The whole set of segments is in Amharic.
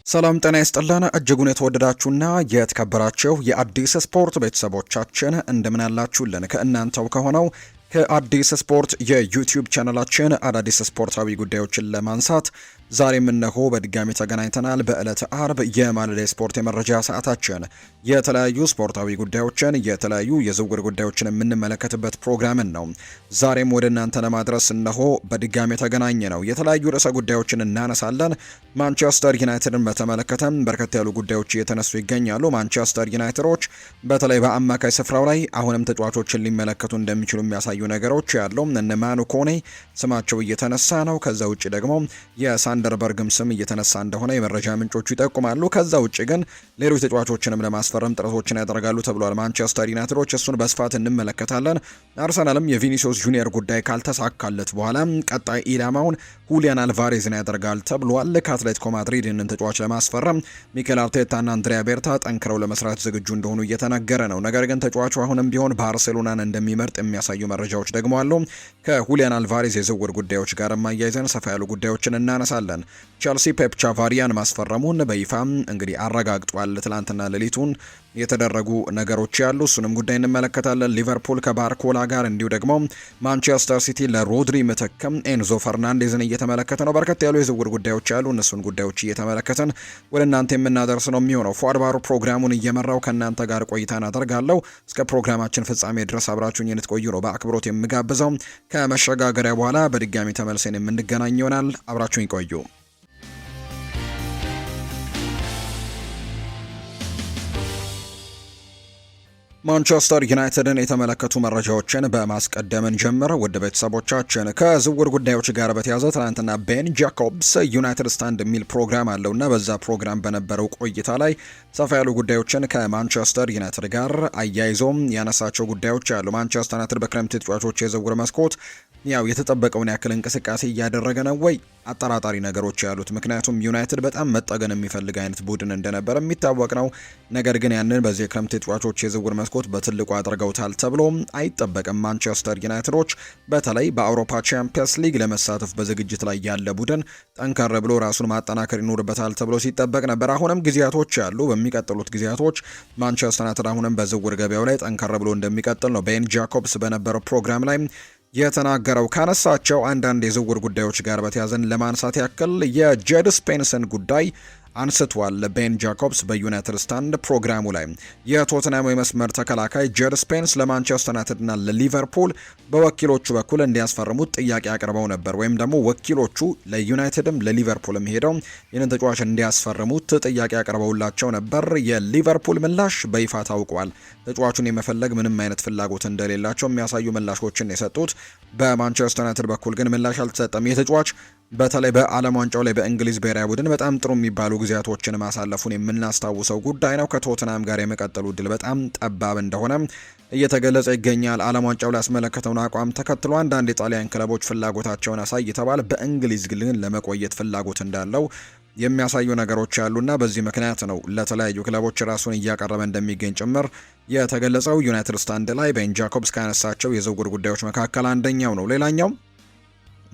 ሰላም ጤና ይስጥልን እጅጉን የተወደዳችሁና የተከበራችሁ የአዲስ ስፖርት ቤተሰቦቻችን እንደምን አላችሁልን? ከእናንተው ከሆነው ከአዲስ ስፖርት የዩቲዩብ ቻናላችን አዳዲስ ስፖርታዊ ጉዳዮችን ለማንሳት ዛሬም እነሆ በድጋሚ ተገናኝተናል። በዕለተ አርብ የማለዳ ስፖርት የመረጃ ሰዓታችን የተለያዩ ስፖርታዊ ጉዳዮችን የተለያዩ የዝውውር ጉዳዮችን የምንመለከትበት ፕሮግራምን ነው ዛሬም ወደ እናንተ ለማድረስ እነሆ በድጋሚ ተገናኘ ነው። የተለያዩ ርዕሰ ጉዳዮችን እናነሳለን። ማንቸስተር ዩናይትድን በተመለከተም በርከት ያሉ ጉዳዮች እየተነሱ ይገኛሉ። ማንቸስተር ዩናይትዶች በተለይ በአማካይ ስፍራው ላይ አሁንም ተጫዋቾችን ሊመለከቱ እንደሚችሉ የሚያሳዩ ነገሮች ያሉ እነ ማኑ ኮኔ ስማቸው እየተነሳ ነው። ከዛ ውጭ ደግሞ የሳንደርበርግም ስም እየተነሳ እንደሆነ የመረጃ ምንጮቹ ይጠቁማሉ። ከዛ ውጭ ግን ሌሎች ተጫዋቾችንም ለማስፈረም ጥረቶችን ያደርጋሉ ተብሏል ማንቸስተር ዩናይትዶች። እሱን በስፋት እንመለከታለን። አርሰናልም የቪኒሲዮስ ጁኒየር ጉዳይ ካልተሳካለት በኋላ ቀጣይ ኢላማውን ሁሊያን አልቫሬዝን ያደርጋል ተብሏል። ከአትሌቲኮ ማድሪድ ይህንን ተጫዋች ለማስፈረም ሚኬል አርቴታና አንድሪያ ቤርታ ጠንክረው ለመስራት ዝግጁ እንደሆኑ እየተነገረ ነው። ነገር ግን ተጫዋቹ አሁንም ቢሆን ባርሴሎናን እንደሚመርጥ የሚያሳዩ መረጃዎች ደግሞ አሉ። ከሁሊያን አልቫሬዝ የዝውውር ጉዳዮች ጋር ማያይዘን ሰፋ ያሉ ጉዳዮችን እናነሳለን። ቸልሲ ፔፕ ቻቫሪያን ማስፈረሙን በይፋ እንግዲህ አረጋግጧል። ትላንትና ሌሊቱን የተደረጉ ነገሮች ያሉ እሱንም ጉዳይ እንመለከታለን። ሊቨርፑል ከባርኮላ ጋር እንዲሁ ደግሞ ማንቸስተር ሲቲ ለሮድሪ ምትክም ኤንዞ ፈርናንዴዝን እየተመለከተ ነው። በርከት ያሉ የዝውውር ጉዳዮች ያሉ እነሱን ጉዳዮች እየተመለከተን ወደ እናንተ የምናደርስ ነው የሚሆነው። ፏድ ባሩ ፕሮግራሙን እየመራው ከእናንተ ጋር ቆይታን አደርጋለሁ። እስከ ፕሮግራማችን ፍጻሜ ድረስ አብራችሁኝ እንድትቆዩ ነው በአክብሮት የምጋብዘው። ከመሸጋገሪያ በኋላ በድጋሚ ተመልሰን የምንገናኝ ይሆናል። አብራችሁኝ ቆዩ። ማንቸስተር ዩናይትድን የተመለከቱ መረጃዎችን በማስቀደምን ጀምር ውድ ቤተሰቦቻችን ከዝውውር ጉዳዮች ጋር በተያዘ ትናንትና ቤን ጃኮብስ ዩናይትድ ስታንድ የሚል ፕሮግራም አለውና በዛ ፕሮግራም በነበረው ቆይታ ላይ ሰፋ ያሉ ጉዳዮችን ከማንቸስተር ዩናይትድ ጋር አያይዞም ያነሳቸው ጉዳዮች አሉ። ማንቸስተር ዩናይትድ በክረምት ተጫዋቾች የዝውውር መስኮት ያው የተጠበቀውን ያክል እንቅስቃሴ እያደረገ ነው ወይ? አጠራጣሪ ነገሮች ያሉት። ምክንያቱም ዩናይትድ በጣም መጠገን የሚፈልግ አይነት ቡድን እንደነበር የሚታወቅ ነው። ነገር ግን ያንን በዚህ የክረምት ተጫዋቾች የዝውውር መስኮት በትልቁ አድርገውታል ተብሎ አይጠበቅም። ማንቸስተር ዩናይትዶች በተለይ በአውሮፓ ቻምፒየንስ ሊግ ለመሳተፍ በዝግጅት ላይ ያለ ቡድን ጠንከር ብሎ ራሱን ማጠናከር ይኖርበታል ተብሎ ሲጠበቅ ነበር። አሁንም ጊዜያቶች ያሉ። በሚቀጥሉት ጊዜያቶች ማንቸስተር ዩናይትድ አሁንም በዝውውር ገበያው ላይ ጠንከር ብሎ እንደሚቀጥል ነው ቤን ጃኮብስ በነበረው ፕሮግራም ላይ የተናገረው። ካነሳቸው አንዳንድ የዝውውር ጉዳዮች ጋር በተያዘን ለማንሳት ያክል የጄድ ስፔንስን ጉዳይ አንስቷል። ቤን ጃኮብስ በዩናይትድ ስታንድ ፕሮግራሙ ላይ የቶትናሙ የመስመር ተከላካይ ጄድ ስፔንስ ለማንቸስተር ዩናይትድና ለሊቨርፑል በወኪሎቹ በኩል እንዲያስፈርሙት ጥያቄ አቅርበው ነበር። ወይም ደግሞ ወኪሎቹ ለዩናይትድም ለሊቨርፑልም ሄደው ይህንን ተጫዋች እንዲያስፈርሙት ጥያቄ አቅርበውላቸው ነበር። የሊቨርፑል ምላሽ በይፋ ታውቋል። ተጫዋቹን የመፈለግ ምንም አይነት ፍላጎት እንደሌላቸው የሚያሳዩ ምላሾችን የሰጡት። በማንቸስተር ዩናይትድ በኩል ግን ምላሽ አልተሰጠም። ይህ ተጫዋች በተለይ በዓለም ዋንጫው ላይ በእንግሊዝ ብሔራዊ ቡድን በጣም ጥሩ የሚባሉ ጊዜያቶችን ማሳለፉን የምናስታውሰው ጉዳይ ነው። ከቶትናም ጋር የመቀጠሉ እድል በጣም ጠባብ እንደሆነ እየተገለጸ ይገኛል። ዓለም ዋንጫው ላይ ያስመለከተውን አቋም ተከትሎ አንዳንድ የጣሊያን ክለቦች ፍላጎታቸውን አሳይተዋል። በእንግሊዝ ግን ለመቆየት ፍላጎት እንዳለው የሚያሳዩ ነገሮች ያሉና በዚህ ምክንያት ነው ለተለያዩ ክለቦች ራሱን እያቀረበ እንደሚገኝ ጭምር የተገለጸው። ዩናይትድ ስታንድ ላይ ቤን ጃኮብስ ካነሳቸው የዝውውር ጉዳዮች መካከል አንደኛው ነው። ሌላኛው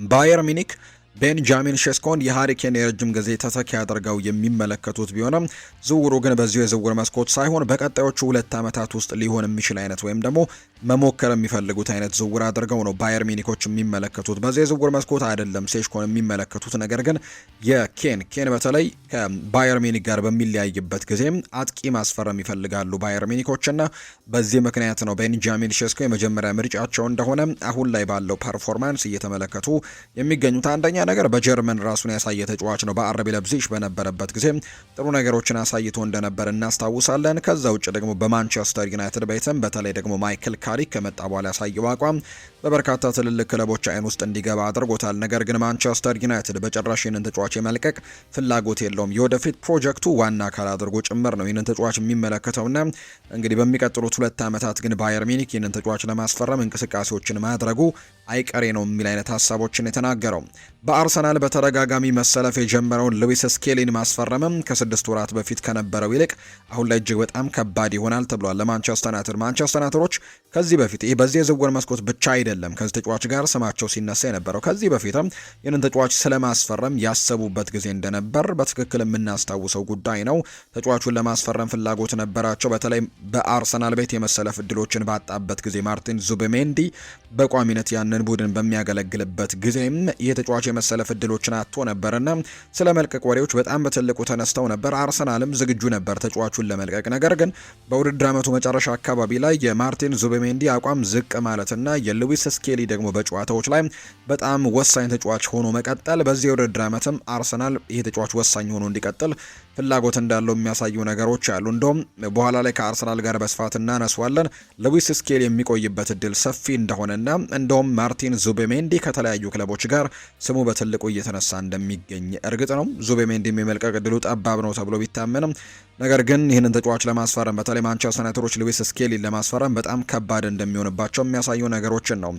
ባየር ሚኒክ ቤንጃሚን ሼስኮን የሃሪኬን የረጅም ጊዜ ተተኪ አድርገው የሚመለከቱት ቢሆንም ዝውውሩ ግን በዚሁ የዝውውር መስኮት ሳይሆን በቀጣዮቹ 2 ዓመታት ውስጥ ሊሆን የሚችል አይነት ወይም ደግሞ መሞከር የሚፈልጉት አይነት ዝውውር አድርገው ነው ባየር ሚኒኮች የሚመለከቱት። በዚህ የዝውውር መስኮት አይደለም ሼስኮን የሚመለከቱት። ነገር ግን ኬን በተለይ ከባየር ሚኒክ ጋር በሚለያይበት ጊዜ አጥቂ ማስፈረም ይፈልጋሉ ባየር ሚኒኮችና በዚህ ምክንያት ነው ቤንጃሚን ሼስኮ የመጀመሪያ ምርጫቸው እንደሆነ አሁን ላይ ባለው ፐርፎርማንስ እየተመለከቱ የሚገኙት። አንደኛ ነገር በጀርመን ራሱን ያሳየ ተጫዋች ነው። በአረቢ ለብዚሽ በነበረበት ጊዜ ጥሩ ነገሮችን አሳይቶ እንደነበር እናስታውሳለን። ከዛ ውጭ ደግሞ በማንቸስተር ዩናይትድ ቤትም በተለይ ደግሞ ማይክል ካሪክ ከመጣ በኋላ ያሳየው አቋም በበርካታ ትልልቅ ክለቦች አይን ውስጥ እንዲገባ አድርጎታል። ነገር ግን ማንቸስተር ዩናይትድ በጭራሽ ይህንን ተጫዋች የመልቀቅ ፍላጎት የለውም። የወደፊት ፕሮጀክቱ ዋና አካል አድርጎ ጭምር ነው ይህንን ተጫዋች የሚመለከተውና እንግዲህ በሚቀጥሉት 2 ዓመታት ግን ባየር ሚኒክ ይህንን ተጫዋች ለማስፈረም እንቅስቃሴዎችን ማድረጉ አይቀሬ ነው የሚል አይነት ሀሳቦችን የተናገረው። በአርሰናል በተደጋጋሚ መሰለፍ የጀመረውን ሉዊስ ስኬሊን ማስፈረምም ከ6 ወራት በፊት ከነበረው ይልቅ አሁን ላይ እጅግ በጣም ከባድ ይሆናል ተብሏል ለማንቸስተር ዩናይትድ። ማንቸስተር ዩናይትዶች ከዚህ በፊት ይህ በዚህ የዝውውር መስኮት ብቻ አይደለም ከዚህ ተጫዋች ጋር ስማቸው ሲነሳ የነበረው ከዚህ በፊትም ይህንን ተጫዋች ስለማስፈረም ያሰቡበት ጊዜ እንደነበር በትክክል የምናስታውሰው ጉዳይ ነው። ተጫዋቹን ለማስፈረም ፍላጎት ነበራቸው። በተለይ በአርሰናል ቤት የመሰለፍ እድሎችን ባጣበት ጊዜ ማርቲን ዙቢሜንዲ በቋሚነት ያንን ቡድን በሚያገለግልበት ጊዜም ይህ ተጫዋች የመሰለፍ እድሎችን አጥቶ ነበርና ስለ መልቀቅ ወሬዎች በጣም በትልቁ ተነስተው ነበር። አርሰናልም ዝግጁ ነበር ተጫዋቹን ለመልቀቅ። ነገር ግን በውድድር ዓመቱ መጨረሻ አካባቢ ላይ የማርቲን ዙቢሜንዲ አቋም ዝቅ ማለትና የሉዊስ ስኬሊ ደግሞ በጨዋታዎች ላይ በጣም ወሳኝ ተጫዋች ሆኖ መቀጠል በዚህ የውድድር ዓመትም አርሰናል ይህ ተጫዋች ወሳኝ ሆኖ እንዲቀጥል ፍላጎት እንዳለው የሚያሳዩ ነገሮች አሉ። እንደውም በኋላ ላይ ከአርሰናል ጋር በስፋት እናነሷለን። ሉዊስ ስኬሊ የሚቆይበት እድል ሰፊ እንደሆነና እንደውም ማርቲን ዙቢሜንዲ ከተለያዩ ክለቦች ጋር ስሙ በትልቁ እየተነሳ እንደሚገኝ እርግጥ ነው። ዙቢሜንዲ የመልቀቅ እድሉ ጠባብ ነው ተብሎ ቢታመንም ነገር ግን ይህንን ተጫዋች ለማስፈረም በተለይ ማንቸስተር ዩናይትዶች ሉዊስ ስኬሊን ለማስፈረም በጣም ከባድ እንደሚሆንባቸው የሚያሳዩ ነገሮችን ነው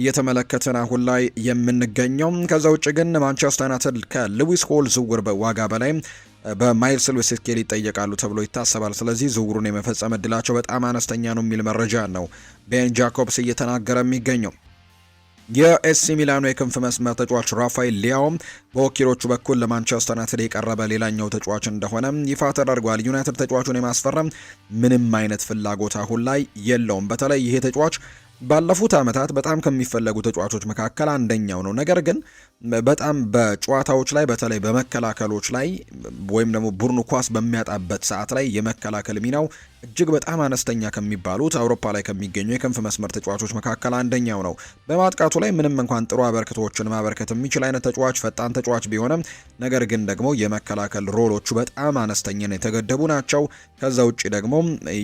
እየተመለከትን አሁን ላይ የምንገኘው። ከዛ ውጭ ግን ማንቸስተር ዩናይትድ ከሉዊስ ሆል ዝውውር በዋጋ በላይ በማይልስ ሉዊስ ስኬሊ ይጠየቃሉ ተብሎ ይታሰባል። ስለዚህ ዝውውሩን የመፈጸም እድላቸው በጣም አነስተኛ ነው የሚል መረጃ ነው ቤን ጃኮብስ እየተናገረ የሚገኘው። የኤሲ ሚላኑ የክንፍ መስመር ተጫዋች ራፋኤል ሊያውም በወኪሎቹ በኩል ለማንቸስተር ዩናይትድ የቀረበ ሌላኛው ተጫዋች እንደሆነ ይፋ ተደርጓል። ዩናይትድ ተጫዋቹን የማስፈረም ምንም አይነት ፍላጎት አሁን ላይ የለውም። በተለይ ይሄ ተጫዋች ባለፉት ዓመታት በጣም ከሚፈለጉ ተጫዋቾች መካከል አንደኛው ነው። ነገር ግን በጣም በጨዋታዎች ላይ በተለይ በመከላከሎች ላይ ወይም ደግሞ ቡድኑ ኳስ በሚያጣበት ሰዓት ላይ የመከላከል ሚናው እጅግ በጣም አነስተኛ ከሚባሉት አውሮፓ ላይ ከሚገኙ የክንፍ መስመር ተጫዋቾች መካከል አንደኛው ነው። በማጥቃቱ ላይ ምንም እንኳን ጥሩ አበርክቶችን ማበርከት የሚችል አይነት ተጫዋች ፈጣን ተጫዋች ቢሆንም ነገር ግን ደግሞ የመከላከል ሮሎቹ በጣም አነስተኛ ነው፣ የተገደቡ ናቸው። ከዛ ውጪ ደግሞ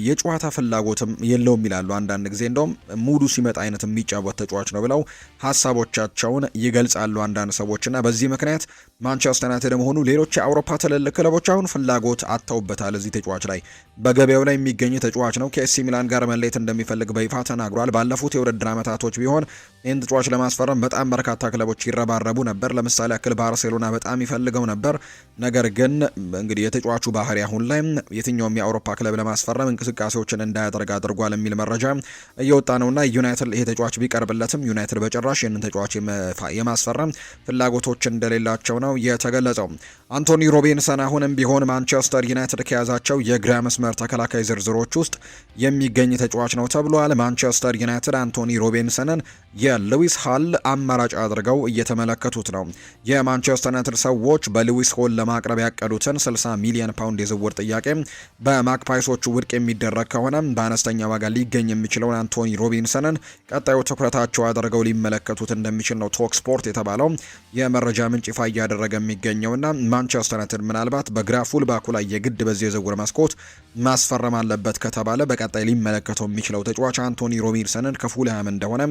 የጨዋታ ፍላጎትም የለውም ይላሉ አንዳንድ ጊዜ እንደውም ሙሉ ሲመጣ አይነት የሚጫወት ተጫዋች ነው ብለው ሀሳቦቻቸውን ይገልጻሉ አንዳንድ ሰዎችና በዚህ ምክንያት ማንቸስተር ዩናይትድ መሆኑ ሌሎች የአውሮፓ ትልልቅ ክለቦች አሁን ፍላጎት አጥተውበታል። እዚህ ተጫዋች ላይ በገበያው ላይ የሚገኝ ተጫዋች ነው። ከኤሲ ሚላን ጋር መለየት እንደሚፈልግ በይፋ ተናግሯል። ባለፉት የውድድር ዓመታቶች ቢሆን ይህን ተጫዋች ለማስፈረም በጣም በርካታ ክለቦች ይረባረቡ ነበር። ለምሳሌ ያክል ባርሴሎና በጣም ይፈልገው ነበር። ነገር ግን እንግዲህ የተጫዋቹ ባህሪ አሁን ላይ የትኛውም የአውሮፓ ክለብ ለማስፈረም እንቅስቃሴዎችን እንዳያደርግ አድርጓል የሚል መረጃ እየወጣ ነውና ዩናይትድ ይሄ ተጫዋች ቢቀርብለትም ዩናይትድ በጭራሽ ይህንን ተጫዋች የማስፈረም ፍላጎቶች እንደሌላቸው ነው የተገለጸው። አንቶኒ ሮቢንሰን አሁንም ቢሆን ማንቸስተር ዩናይትድ ከያዛቸው የግራ መስመር ተከላካይ ዝርዝሮች ውስጥ የሚገኝ ተጫዋች ነው ተብሏል። ማንቸስተር ዩናይትድ አንቶኒ ሮቢንሰንን የሉዊስ ሃል አማራጭ አድርገው እየተመለከቱት ነው። የማንቸስተር ዩናይትድ ሰዎች በሉዊስ ሆል ለማቅረብ ያቀዱትን 60 ሚሊዮን ፓውንድ የዝውውር ጥያቄ በማክፓይሶቹ ውድቅ የሚደረግ ከሆነ በአነስተኛ ዋጋ ሊገኝ የሚችለውን አንቶኒ ሮቢንሰንን ቀጣዩ ትኩረታቸው አድርገው ሊመለከቱት እንደሚችል ነው ቶክ ስፖርት የተባለው የመረጃ ምንጭ ይፋ እያደረገ የሚገኘውና ማንቸስተር ዩናይትድ ምናልባት በግራ ፉል ባኩ ላይ የግድ በዚህ የዝውውር መስኮት ማስፈረም አለበት ከተባለ በቀጣይ ሊመለከተው የሚችለው ተጫዋች አንቶኒ ሮቢንሰንን ከፉልሃም እንደሆነ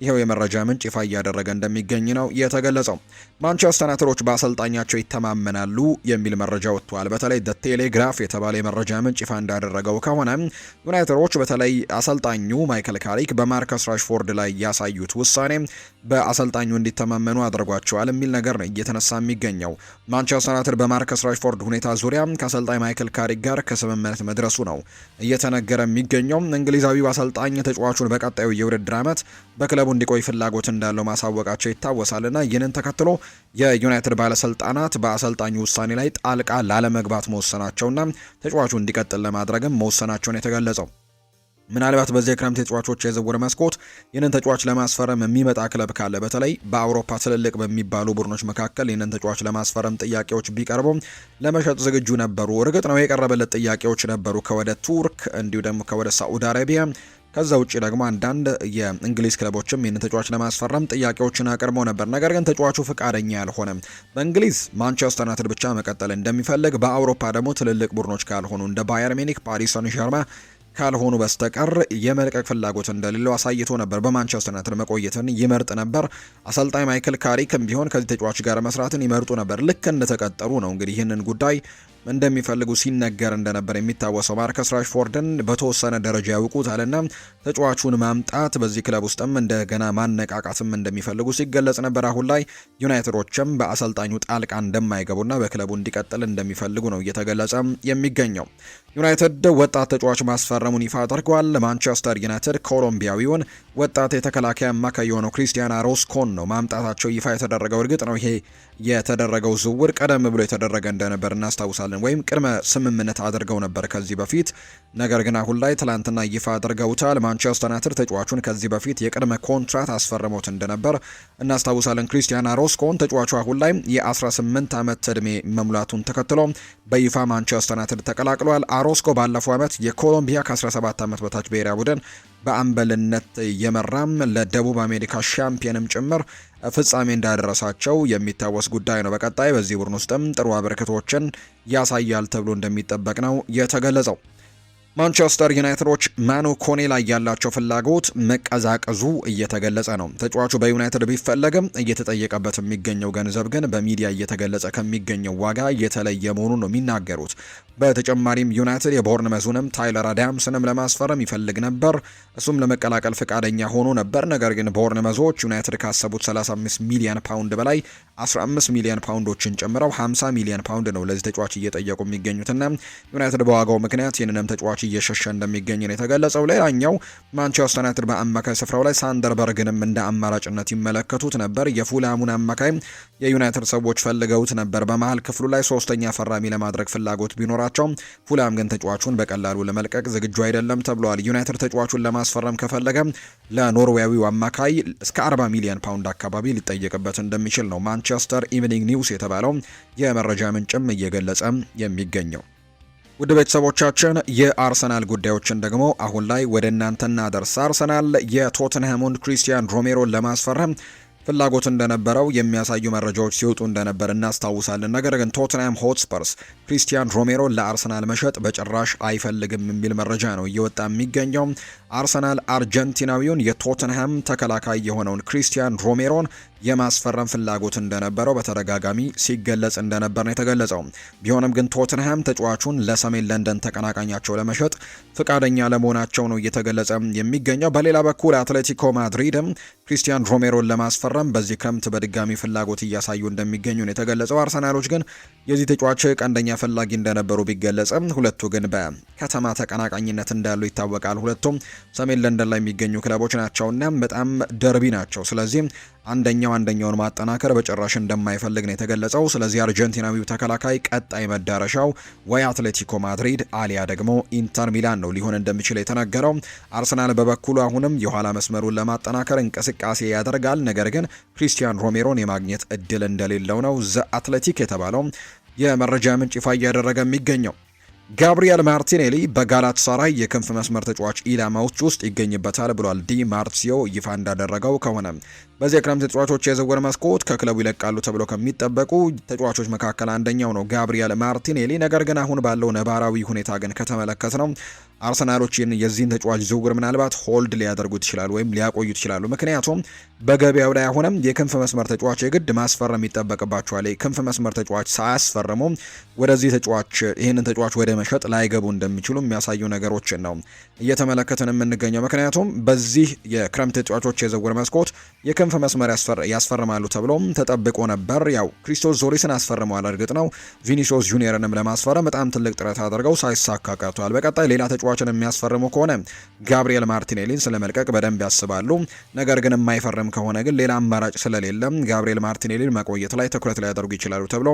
ይኸው የመረጃ ምንጭ ይፋ እያደረገ እንደሚገኝ ነው የተገለጸው። ማንቸስተር ዩናይትዶች በአሰልጣኛቸው ይተማመናሉ የሚል መረጃ ወጥቷል። በተለይ ደ ቴሌግራፍ የተባለ የመረጃ ምንጭ ይፋ እንዳደረገው ከሆነ ዩናይትዶች በተለይ አሰልጣኙ ማይክል ካሪክ በማርከስ ራሽፎርድ ላይ ያሳዩት ውሳኔ በአሰልጣኙ እንዲተማመኑ አድርጓቸዋል የሚል ነገር ነው እየተነሳ የሚገኘው። ማንቸስተር ዩናይትድ በማርከስ ራሽፎርድ ሁኔታ ዙሪያ ከአሰልጣኝ ማይክል ካሪክ ጋር ከስምምነት መድረሱ ነው እየተነገረ የሚገኘው። እንግሊዛዊው አሰልጣኝ ተጫዋቹን በቀጣዩ የውድድር ዓመት በክለቡ እንዲቆይ ፍላጎት እንዳለው ማሳወቃቸው ይታወሳልና ይህንን ተከትሎ የዩናይትድ ባለስልጣናት በአሰልጣኙ ውሳኔ ላይ ጣልቃ ላለመግባት መወሰናቸውና ተጫዋቹ እንዲቀጥል ለማድረግም መወሰናቸውን የተገለጸው። ምናልባት በዚህ የክረምት የተጫዋቾች የዝውውር መስኮት ይህንን ተጫዋች ለማስፈረም የሚመጣ ክለብ ካለ በተለይ በአውሮፓ ትልልቅ በሚባሉ ቡድኖች መካከል ይህንን ተጫዋች ለማስፈረም ጥያቄዎች ቢቀርቡም ለመሸጥ ዝግጁ ነበሩ። እርግጥ ነው የቀረበለት ጥያቄዎች ነበሩ ከወደ ቱርክ እንዲሁ ደግሞ ከወደ ሳዑዲ አረቢያ። ከዛ ውጭ ደግሞ አንዳንድ የእንግሊዝ ክለቦችም ይህንን ተጫዋች ለማስፈረም ጥያቄዎችን አቅርበው ነበር። ነገር ግን ተጫዋቹ ፈቃደኛ አልሆነም። በእንግሊዝ ማንቸስተር ዩናይትድ ብቻ መቀጠል እንደሚፈልግ፣ በአውሮፓ ደግሞ ትልልቅ ቡድኖች ካልሆኑ እንደ ባየር ሚኒክ፣ ፓሪስ ሰን ዠርማ ካልሆኑ በስተቀር የመልቀቅ ፍላጎት እንደሌለው አሳይቶ ነበር። በማንቸስተር ዩናይትድ መቆየትን ይመርጥ ነበር። አሰልጣኝ ማይክል ካሪክም ቢሆን ከዚህ ተጫዋች ጋር መስራትን ይመርጡ ነበር። ልክ እንደተቀጠሩ ነው እንግዲህ ይህንን ጉዳይ እንደሚፈልጉ ሲነገር እንደነበር የሚታወሰው ማርከስ ራሽፎርድን በተወሰነ ደረጃ ያውቁታልና ተጫዋቹን ማምጣት በዚህ ክለብ ውስጥም እንደገና ማነቃቃትም እንደሚፈልጉ ሲገለጽ ነበር። አሁን ላይ ዩናይትዶችም በአሰልጣኙ ጣልቃ እንደማይገቡና በክለቡ እንዲቀጥል እንደሚፈልጉ ነው እየተገለጸ የሚገኘው። ዩናይትድ ወጣት ተጫዋች ማስፈረሙን ይፋ አድርጓል። ማንቸስተር ዩናይትድ ኮሎምቢያዊውን ወጣት የተከላካይ አማካይ የሆነው ክሪስቲያን አሮስኮን ነው ማምጣታቸው ይፋ የተደረገው። እርግጥ ነው ይሄ የተደረገው ዝውውር ቀደም ብሎ የተደረገ እንደነበር እናስታውሳለን፣ ወይም ቅድመ ስምምነት አድርገው ነበር ከዚህ በፊት። ነገር ግን አሁን ላይ ትላንትና ይፋ አድርገውታል። ማንቸስተር ዩናይትድ ተጫዋቹን ከዚህ በፊት የቅድመ ኮንትራት አስፈርሞት እንደነበር እናስታውሳለን። ክሪስቲያን አሮስኮን ተጫዋቹ አሁን ላይ የ18 ዓመት ዕድሜ መሙላቱን ተከትሎ በይፋ ማንቸስተር ዩናይትድ ተቀላቅሏል። አሮስኮ ባለፈው ዓመት የኮሎምቢያ ከ17 ዓመት በታች ብሔራዊ ቡድን በአምበልነት የመራም ለደቡብ አሜሪካ ሻምፒዮንም ጭምር ፍጻሜ እንዳደረሳቸው የሚታወስ ጉዳይ ነው። በቀጣይ በዚህ ቡድን ውስጥም ጥሩ አበረከቶችን ያሳያል ተብሎ እንደሚጠበቅ ነው የተገለጸው። ማንቸስተር ዩናይትዶች ማኑ ኮኔ ላይ ያላቸው ፍላጎት መቀዛቀዙ እየተገለጸ ነው። ተጫዋቹ በዩናይትድ ቢፈለግም እየተጠየቀበት የሚገኘው ገንዘብ ግን በሚዲያ እየተገለጸ ከሚገኘው ዋጋ የተለየ መሆኑን ነው የሚናገሩት። በተጨማሪም ዩናይትድ የቦርንመዙንም ታይለር አዳምስንም ለማስፈረም ይፈልግ ነበር። እሱም ለመቀላቀል ፈቃደኛ ሆኖ ነበር። ነገር ግን ቦርንመዞች ዩናይትድ ካሰቡት 35 ሚሊዮን ፓውንድ በላይ 15 ሚሊዮን ፓውንዶችን ጨምረው 50 ሚሊዮን ፓውንድ ነው ለዚህ ተጫዋች እየጠየቁ የሚገኙትና ዩናይትድ በዋጋው ምክንያት ይህንንም ተጫዋች እየሸሸ እንደሚገኝ ነው የተገለጸው። ሌላኛው ማንቸስተር ዩናይትድ በአማካይ ስፍራው ላይ ሳንደርበርግንም እንደ አማራጭነት ይመለከቱት ነበር። የፉላሙን አማካይ የዩናይትድ ሰዎች ፈልገውት ነበር። በመሃል ክፍሉ ላይ ሶስተኛ ፈራሚ ለማድረግ ፍላጎት ቢኖራቸው ፉላም ግን ተጫዋቹን በቀላሉ ለመልቀቅ ዝግጁ አይደለም ተብሏል። ዩናይትድ ተጫዋቹን ለማስፈረም ከፈለገ ለኖርዌያዊው አማካይ እስከ 40 ሚሊዮን ፓውንድ አካባቢ ሊጠየቅበት እንደሚችል ነው ማንቸስተር ኢቭኒንግ ኒውስ የተባለው የመረጃ ምንጭም እየገለጸ የሚገኘው። ውድ ቤተሰቦቻችን የአርሰናል ጉዳዮችን ደግሞ አሁን ላይ ወደ እናንተ እናደርስ። አርሰናል የቶተንሃሙን ክሪስቲያን ሮሜሮን ለማስፈረም ፍላጎት እንደነበረው የሚያሳዩ መረጃዎች ሲወጡ እንደነበር እናስታውሳለን። ነገር ግን ቶተንሃም ሆትስፐርስ ክሪስቲያን ሮሜሮን ለአርሰናል መሸጥ በጭራሽ አይፈልግም የሚል መረጃ ነው እየወጣ የሚገኘው። አርሰናል አርጀንቲናዊውን የቶተንሃም ተከላካይ የሆነውን ክሪስቲያን ሮሜሮን የማስፈረም ፍላጎት እንደነበረው በተደጋጋሚ ሲገለጽ እንደነበር ነው የተገለጸው። ቢሆንም ግን ቶተንሃም ተጫዋቹን ለሰሜን ለንደን ተቀናቃኛቸው ለመሸጥ ፍቃደኛ ለመሆናቸው ነው እየተገለጸ የሚገኘው። በሌላ በኩል አትሌቲኮ ማድሪድም ክሪስቲያን ሮሜሮን ለማስፈረም በዚህ ክረምት በድጋሚ ፍላጎት እያሳዩ እንደሚገኙ ነው የተገለጸው። አርሰናሎች ግን የዚህ ተጫዋች ቀንደኛ ፈላጊ እንደነበሩ ቢገለጽም ሁለቱ ግን በከተማ ተቀናቃኝነት እንዳሉ ይታወቃል። ሁለቱም ሰሜን ለንደን ላይ የሚገኙ ክለቦች ናቸውና በጣም ደርቢ ናቸው። ስለዚህ አንደኛውን ማጠናከር በጭራሽ እንደማይፈልግ ነው የተገለጸው። ስለዚህ አርጀንቲናዊው ተከላካይ ቀጣይ መዳረሻው ወይ አትሌቲኮ ማድሪድ አሊያ ደግሞ ኢንተር ሚላን ነው ሊሆን እንደሚችል የተነገረው። አርሰናል በበኩሉ አሁንም የኋላ መስመሩን ለማጠናከር እንቅስቃሴ ያደርጋል። ነገር ግን ክሪስቲያን ሮሜሮን የማግኘት እድል እንደሌለው ነው ዘ አትሌቲክ የተባለው የመረጃ ምንጭ ይፋ እያደረገ የሚገኘው። ጋብሪኤል ማርቲኔሊ በጋላታሳራይ የክንፍ መስመር ተጫዋች ኢላማዎች ውስጥ ይገኝበታል ብሏል። ዲ ማርሲዮ ይፋ እንዳደረገው ከሆነ በዚህ የክረምት ተጫዋቾች የዝውውር መስኮት ከክለቡ ይለቃሉ ተብሎ ከሚጠበቁ ተጫዋቾች መካከል አንደኛው ነው ጋብሪኤል ማርቲኔሊ። ነገር ግን አሁን ባለው ነባራዊ ሁኔታ ግን ከተመለከት ነው አርሰናሎች የዚህን ተጫዋች ዝውውር ምናልባት ሆልድ ሊያደርጉት ይችላሉ ወይም ሊያቆዩት ይችላሉ። ምክንያቱም በገበያው ላይ አሁንም የክንፍ መስመር ተጫዋች የግድ ማስፈረም ይጠበቅባቸዋል። የክንፍ መስመር ተጫዋች ሳያስፈርሙ ወደዚህ ተጫዋች ይህንን ተጫዋች ወደ መሸጥ ላይገቡ እንደሚችሉ የሚያሳዩ ነገሮችን ነው እየተመለከትን የምንገኘው። ምክንያቱም በዚህ የክረምት ተጫዋቾች የዝውውር መስኮት የክንፍ መስመር ያስፈርማሉ ተብሎም ተጠብቆ ነበር። ያው ክሪስቶስ ዞሪስን አስፈርመዋል። እርግጥ ነው ቪኒሲዮስ ጁኒየርንም ለማስፈረም በጣም ትልቅ ጥረት አድርገው ሳይሳካ ቀርቷል። በቀጣይ ሌላ ተጫዋችን የሚያስፈርሙ ከሆነ ጋብሪኤል ማርቲኔሊን ስለመልቀቅ በደንብ ያስባሉ። ነገር ግን የማይፈርም ከሆነ ግን ሌላ አማራጭ ስለሌለ ጋብሪኤል ማርቲኔሊን መቆየት ላይ ትኩረት ሊያደርጉ ይችላሉ ተብሎ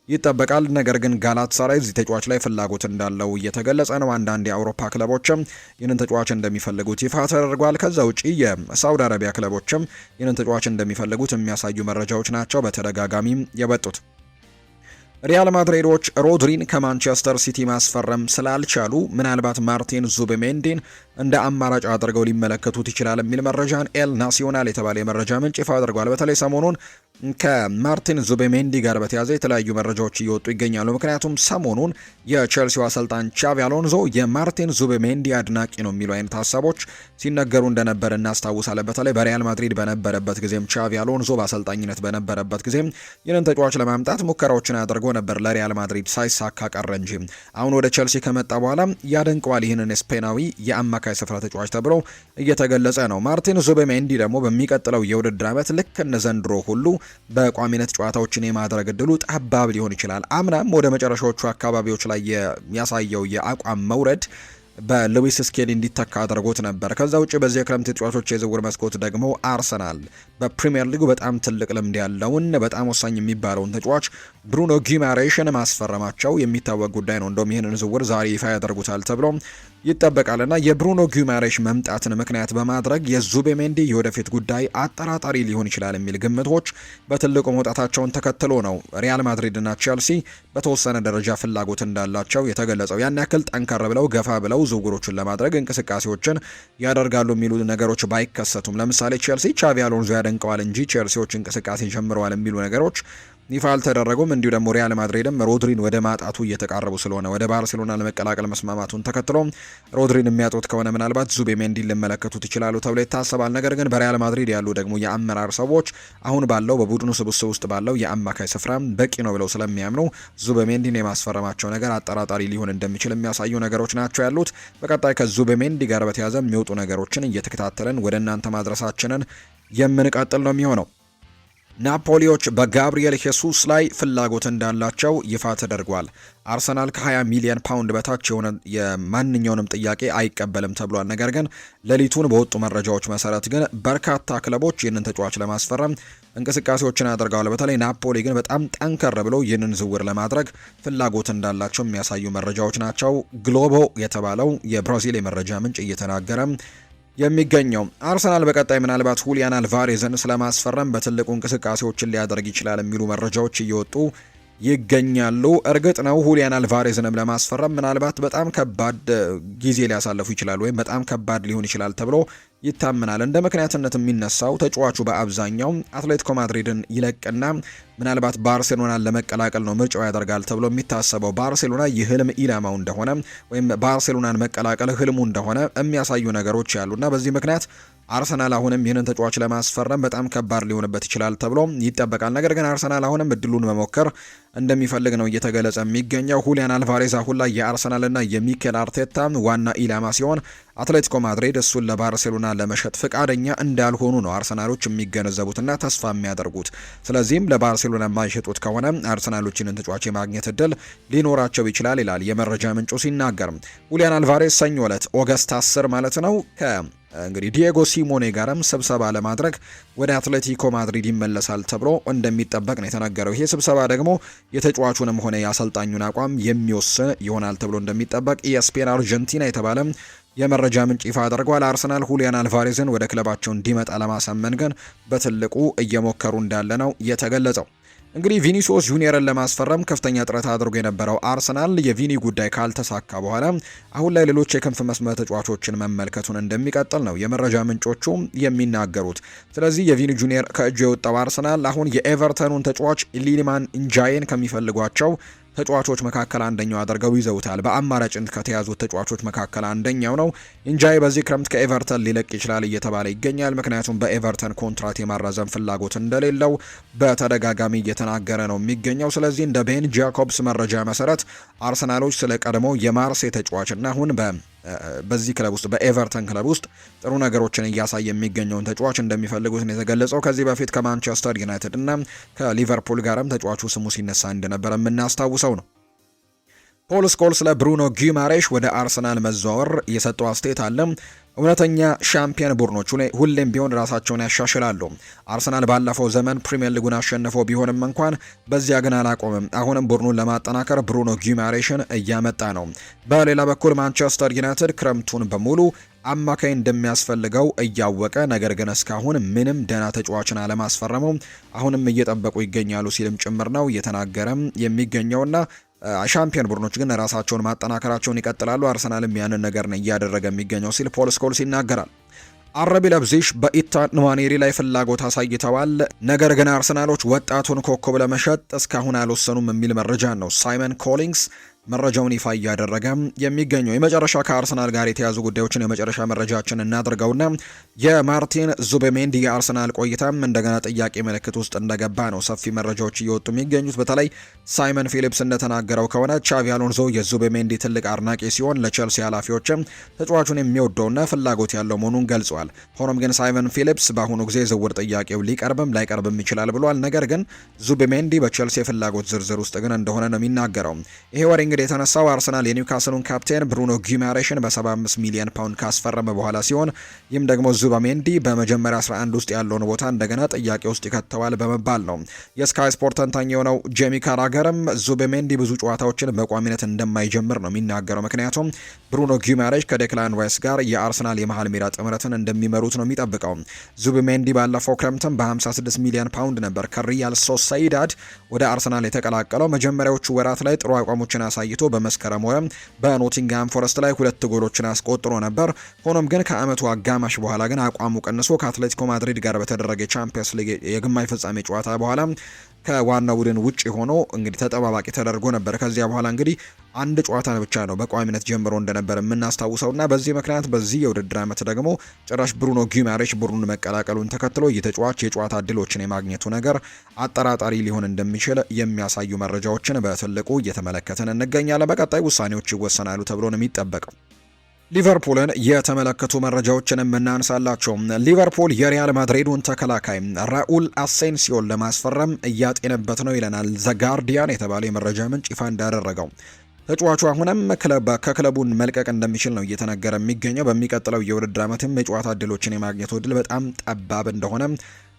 ይጠበቃል። ነገር ግን ጋላታሳራይ እዚህ ተጫዋች ላይ ፍላጎት እንዳለው እየተገለጸ ነው። አንዳንድ የአውሮፓ ክለቦችም ይህንን ተጫዋች እንደሚፈልጉት ይፋ ተደርጓል። ከዛ ውጪ የሳውዲ አረቢያ ክለቦችም ይህንን ተጫዋች እንደሚፈልጉት የሚያሳዩ መረጃዎች ናቸው በተደጋጋሚ የወጡት። ሪያል ማድሪዶች ሮድሪን ከማንቸስተር ሲቲ ማስፈረም ስላልቻሉ ምናልባት ማርቲን ዙቢሜንዲን እንደ አማራጭ አድርገው ሊመለከቱት ይችላል የሚል መረጃን ኤል ናሲዮናል የተባለ የመረጃ ምንጭ ይፋ አድርጓል። በተለይ ሰሞኑን ከማርቲን ዙቤሜንዲ ጋር በተያያዘ የተለያዩ መረጃዎች እየወጡ ይገኛሉ። ምክንያቱም ሰሞኑን የቼልሲው አሰልጣኝ ቻቪ አሎንዞ የማርቲን ዙቤሜንዲ አድናቂ ነው የሚሉ አይነት ሀሳቦች ሲነገሩ እንደነበር እናስታውሳለን። በተለይ በሪያል ማድሪድ በነበረበት ጊዜም ቻቪ አሎንዞ በአሰልጣኝነት በነበረበት ጊዜም ይህንን ተጫዋች ለማምጣት ሙከራዎችን አድርጎ ነበር። ለሪያል ማድሪድ ሳይሳካ ቀረ እንጂ አሁን ወደ ቼልሲ ከመጣ በኋላ ያደንቀዋል ይህንን ስፔናዊ የአማካይ ስፍራ ተጫዋች ተብሎ እየተገለጸ ነው። ማርቲን ዙቤሜንዲ ደግሞ በሚቀጥለው የውድድር ዓመት ልክ እነ ዘንድሮ ሁሉ በቋሚነት ጨዋታዎችን የማድረግ እድሉ ጠባብ ሊሆን ይችላል። አምናም ወደ መጨረሻዎቹ አካባቢዎች ላይ የሚያሳየው የአቋም መውረድ በሉዊስ ስኬሊ እንዲተካ አድርጎት ነበር። ከዛ ውጭ በዚህ የክረምት ተጫዋቾች የዝውውር መስኮት ደግሞ አርሰናል በፕሪሚየር ሊጉ በጣም ትልቅ ልምድ ያለውን በጣም ወሳኝ የሚባለውን ተጫዋች ብሩኖ ጊማሬሽን ማስፈረማቸው የሚታወቅ ጉዳይ ነው። እንደውም ይህንን ዝውውር ዛሬ ይፋ ያደርጉታል ተብሎ ይጠበቃልና የብሩኖ ጊማሬሽ መምጣትን ምክንያት በማድረግ የዙቤሜንዲ የወደፊት ጉዳይ አጠራጣሪ ሊሆን ይችላል የሚል ግምቶች በትልቁ መውጣታቸውን ተከትሎ ነው ሪያል ማድሪድና ቼልሲ በተወሰነ ደረጃ ፍላጎት እንዳላቸው የተገለጸው። ያን ያክል ጠንከር ብለው ገፋ ብለው ዝውውሮችን ለማድረግ እንቅስቃሴዎችን ያደርጋሉ የሚሉ ነገሮች ባይከሰቱም፣ ለምሳሌ ቼልሲ ቻቪ አሎንዞ ያደንቀዋል እንጂ ቼልሲዎች እንቅስቃሴ ጀምረዋል የሚሉ ነገሮች ይፋ አልተደረጉም። እንዲሁ ደግሞ ሪያል ማድሪድም ሮድሪን ወደ ማጣቱ እየተቃረቡ ስለሆነ ወደ ባርሴሎና ለመቀላቀል መስማማቱን ተከትሎ ሮድሪን የሚያጡት ከሆነ ምናልባት ዙቤሜንዲን ሊመለከቱት ይችላሉ ተብሎ ይታሰባል። ነገር ግን በሪያል ማድሪድ ያሉ ደግሞ የአመራር ሰዎች አሁን ባለው በቡድኑ ስብስብ ውስጥ ባለው የአማካይ ስፍራ በቂ ነው ብለው ስለሚያምኑ ዙቤሜንዲን የማስፈረማቸው ነገር አጠራጣሪ ሊሆን እንደሚችል የሚያሳዩ ነገሮች ናቸው ያሉት። በቀጣይ ከዙቤሜንዲ ጋር በተያያዘ የሚወጡ ነገሮችን እየተከታተለን ወደ እናንተ ማድረሳችንን የምንቀጥል ነው የሚሆነው። ናፖሊዎች በጋብሪኤል ሄሱስ ላይ ፍላጎት እንዳላቸው ይፋ ተደርጓል። አርሰናል ከ20 ሚሊዮን ፓውንድ በታች የሆነ የማንኛውንም ጥያቄ አይቀበልም ተብሏል። ነገር ግን ሌሊቱን በወጡ መረጃዎች መሰረት ግን በርካታ ክለቦች ይህንን ተጫዋች ለማስፈረም እንቅስቃሴዎችን አድርገዋል። በተለይ ናፖሊ ግን በጣም ጠንከር ብለው ይህንን ዝውውር ለማድረግ ፍላጎት እንዳላቸው የሚያሳዩ መረጃዎች ናቸው ግሎቦ የተባለው የብራዚል የመረጃ ምንጭ እየተናገረ የሚገኘው። አርሰናል በቀጣይ ምናልባት ሁሊያን አልቫሬዝን ስለማስፈረም በትልቁ እንቅስቃሴዎችን ሊያደርግ ይችላል የሚሉ መረጃዎች እየወጡ ይገኛሉ። እርግጥ ነው ሁሊያን አልቫሬዝንም ለማስፈረም ምናልባት በጣም ከባድ ጊዜ ሊያሳልፉ ይችላሉ ወይም በጣም ከባድ ሊሆን ይችላል ተብሎ ይታመናል። እንደ ምክንያትነት የሚነሳው ተጫዋቹ በአብዛኛው አትሌቲኮ ማድሪድን ይለቅና ምናልባት ባርሴሎናን ለመቀላቀል ነው ምርጫው ያደርጋል ተብሎ የሚታሰበው። ባርሴሎና የህልም ኢላማው እንደሆነ ወይም ባርሴሎናን መቀላቀል ህልሙ እንደሆነ የሚያሳዩ ነገሮች ያሉና በዚህ ምክንያት አርሰናል አሁንም ይህንን ተጫዋች ለማስፈረም በጣም ከባድ ሊሆንበት ይችላል ተብሎ ይጠበቃል። ነገር ግን አርሰናል አሁንም እድሉን መሞከር እንደሚፈልግ ነው እየተገለጸ የሚገኘው። ሁሊያን አልቫሬዝ አሁን ላይ የአርሰናልና የሚኬል አርቴታ ዋና ኢላማ ሲሆን አትሌቲኮ ማድሪድ እሱን ለባርሴሎና ለመሸጥ ፈቃደኛ እንዳልሆኑ ነው አርሰናሎች የሚገነዘቡትና ተስፋ የሚያደርጉት። ስለዚህም ለባርሴሎና የማይሸጡት ከሆነ አርሰናሎችን ተጫዋች የማግኘት እድል ሊኖራቸው ይችላል ይላል የመረጃ ምንጩ ሲናገር። ሁሊያን አልቫሬዝ ሰኞ ዕለት ኦገስት 10 ማለት ነው እንግዲህ ዲየጎ ሲሞኔ ጋርም ስብሰባ ለማድረግ ወደ አትሌቲኮ ማድሪድ ይመለሳል ተብሎ እንደሚጠበቅ ነው የተነገረው። ይሄ ስብሰባ ደግሞ የተጫዋቹንም ሆነ የአሰልጣኙን አቋም የሚወስን ይሆናል ተብሎ እንደሚጠበቅ ኢኤስፒኤን አርጀንቲና የተባለ የመረጃ ምንጭ ይፋ አድርጓል። አርሰናል ሁሊያን አልቫሬዝን ወደ ክለባቸው እንዲመጣ ለማሳመን ግን በትልቁ እየሞከሩ እንዳለ ነው የተገለጸው። እንግዲህ ቪኒሲዮስ ጁኒየርን ለማስፈረም ከፍተኛ ጥረት አድርጎ የነበረው አርሰናል የቪኒ ጉዳይ ካልተሳካ በኋላ አሁን ላይ ሌሎች የክንፍ መስመር ተጫዋቾችን መመልከቱን እንደሚቀጥል ነው የመረጃ ምንጮቹ የሚናገሩት። ስለዚህ የቪኒ ጁኒየር ከእጁ የወጣው አርሰናል አሁን የኤቨርተኑን ተጫዋች ሊማን ኢንጃይን ከሚፈልጓቸው ተጫዋቾች መካከል አንደኛው አድርገው ይዘውታል። በአማራጭነት ከተያዙት ተጫዋቾች መካከል አንደኛው ነው። ኢንጃይ በዚህ ክረምት ከኤቨርተን ሊለቅ ይችላል እየተባለ ይገኛል። ምክንያቱም በኤቨርተን ኮንትራት የማራዘም ፍላጎት እንደሌለው በተደጋጋሚ እየተናገረ ነው የሚገኘው። ስለዚህ እንደ ቤን ጃኮብስ መረጃ መሰረት አርሰናሎች ስለ ቀድሞ የማርሴ ተጫዋችና አሁን በዚህ ክለብ ውስጥ በኤቨርተን ክለብ ውስጥ ጥሩ ነገሮችን እያሳየ የሚገኘውን ተጫዋች እንደሚፈልጉት ነው የተገለጸው። ከዚህ በፊት ከማንቸስተር ዩናይትድ እና ከሊቨርፑል ጋርም ተጫዋቹ ስሙ ሲነሳ እንደነበረ የምናስታውሰው ነው። ፖል ስኮልስ ለብሩኖ ጊማሬሽ ወደ አርሰናል መዘዋወር የሰጠው አስተያየት አለ። እውነተኛ ሻምፒየን ቡድኖች ሁሌም ቢሆን ራሳቸውን ያሻሽላሉ። አርሰናል ባለፈው ዘመን ፕሪሚየር ሊጉን አሸንፈው ቢሆንም እንኳን በዚያ ግን አላቆምም። አሁንም ቡድኑን ለማጠናከር ብሩኖ ጊማሬሽን እያመጣ ነው። በሌላ በኩል ማንቸስተር ዩናይትድ ክረምቱን በሙሉ አማካይ እንደሚያስፈልገው እያወቀ ነገር ግን እስካሁን ምንም ደህና ተጫዋችን አለማስፈረመው አሁንም እየጠበቁ ይገኛሉ ሲልም ጭምር ነው እየተናገረም የሚገኘውና ሻምፒዮን ቡድኖች ግን ራሳቸውን ማጠናከራቸውን ይቀጥላሉ። አርሰናልም ያንን ነገር ነው እያደረገ የሚገኘው ሲል ፖል ስኮልስ ይናገራል። አረቢ ለብዚሽ በኢታን ንዋኔሪ ላይ ፍላጎት አሳይተዋል። ነገር ግን አርሰናሎች ወጣቱን ኮከብ ለመሸጥ እስካሁን አልወሰኑም የሚል መረጃ ነው ሳይመን ኮሊንግስ መረጃውን ይፋ እያደረገ የሚገኘው። የመጨረሻ ከአርሰናል ጋር የተያዙ ጉዳዮችን የመጨረሻ መረጃችን እናድርገውና የማርቲን ዙቤሜንዲ የአርሰናል ቆይታም እንደገና ጥያቄ ምልክት ውስጥ እንደገባ ነው ሰፊ መረጃዎች እየወጡ የሚገኙት። በተለይ ሳይመን ፊሊፕስ እንደተናገረው ከሆነ ቻቪ አሎንዞ የዙቤሜንዲ ትልቅ አድናቂ ሲሆን ለቼልሲ ኃላፊዎችም ተጫዋቹን የሚወደውና ፍላጎት ያለው መሆኑን ገልጿል። ሆኖም ግን ሳይመን ፊሊፕስ በአሁኑ ጊዜ ዝውውር ጥያቄው ሊቀርብም ላይቀርብም ይችላል ብሏል። ነገር ግን ዙቤሜንዲ በቼልሲ ፍላጎት ዝርዝር ውስጥ ግን እንደሆነ ነው የሚናገረው። ይሄ ወሬ እንግዲህ የተነሳው አርሰናል የኒውካስሉን ካፕቴን ብሩኖ ጊማሬሽን በ75 ሚሊዮን ፓውንድ ካስፈረመ በኋላ ሲሆን ይህም ደግሞ ዙቤሜንዲ በመጀመሪያ 11 ውስጥ ያለውን ቦታ እንደገና ጥያቄ ውስጥ ይከተዋል በመባል ነው። የስካይ ስፖርት ተንታኝ የሆነው ጄሚ ካራገርም ዙቤሜንዲ ብዙ ጨዋታዎችን በቋሚነት እንደማይጀምር ነው የሚናገረው። ምክንያቱም ብሩኖ ጊማሬሽ ከዴክላን ራይስ ጋር የአርሰናል የመሃል ሜዳ ጥምረትን እንደሚመሩት ነው የሚጠብቀው። ዙቤሜንዲ ባለፈው ክረምትም በ56 ሚሊዮን ፓውንድ ነበር ከሪያል ሶሳይዳድ ወደ አርሰናል የተቀላቀለው። መጀመሪያዎቹ ወራት ላይ ጥሩ አቋሞችን አሳይቶ በመስከረም ወር በኖቲንግሃም ፎረስት ላይ 2 ጎሎችን አስቆጥሮ ነበር። ሆኖም ግን ከአመቱ አጋማሽ በኋላ ግን አቋሙ ቀንሶ ከአትሌቲኮ ማድሪድ ጋር በተደረገ ቻምፒየንስ ሊግ የግማሽ ፍጻሜ ጨዋታ በኋላ ከዋናው ቡድን ውጪ ሆኖ እንግዲህ ተጠባባቂ ተደርጎ ነበር። ከዚያ በኋላ እንግዲህ አንድ ጨዋታን ብቻ ነው በቋሚነት ጀምሮ እንደነበር የምናስታውሰውና በዚህ ምክንያት በዚህ የውድድር ዓመት ደግሞ ጭራሽ ብሩኖ ጊማሬሽ ቡድኑን መቀላቀሉን ተከትሎ የተጫዋች የጨዋታ እድሎችን የማግኘቱ ነገር አጠራጣሪ ሊሆን እንደሚችል የሚያሳዩ መረጃዎችን በትልቁ እየተመለከትን እንገኛለን። በቀጣይ ውሳኔዎች ይወሰናሉ ተብሎ ነው የሚጠበቀው። ሊቨርፑልን የተመለከቱ መረጃዎችን የምናንሳላቸው። ሊቨርፑል የሪያል ማድሪዱን ተከላካይ ራኡል አሴንሲዮን ለማስፈረም እያጤነበት ነው ይለናል ዘ ጋርዲያን የተባለ የመረጃ ምንጭ ይፋ እንዳደረገው። ተጫዋቹ አሁንም ከክለቡን መልቀቅ እንደሚችል ነው እየተነገረ የሚገኘው። በሚቀጥለው የውድድር ዓመትም የጨዋታ እድሎችን የማግኘት እድል በጣም ጠባብ እንደሆነ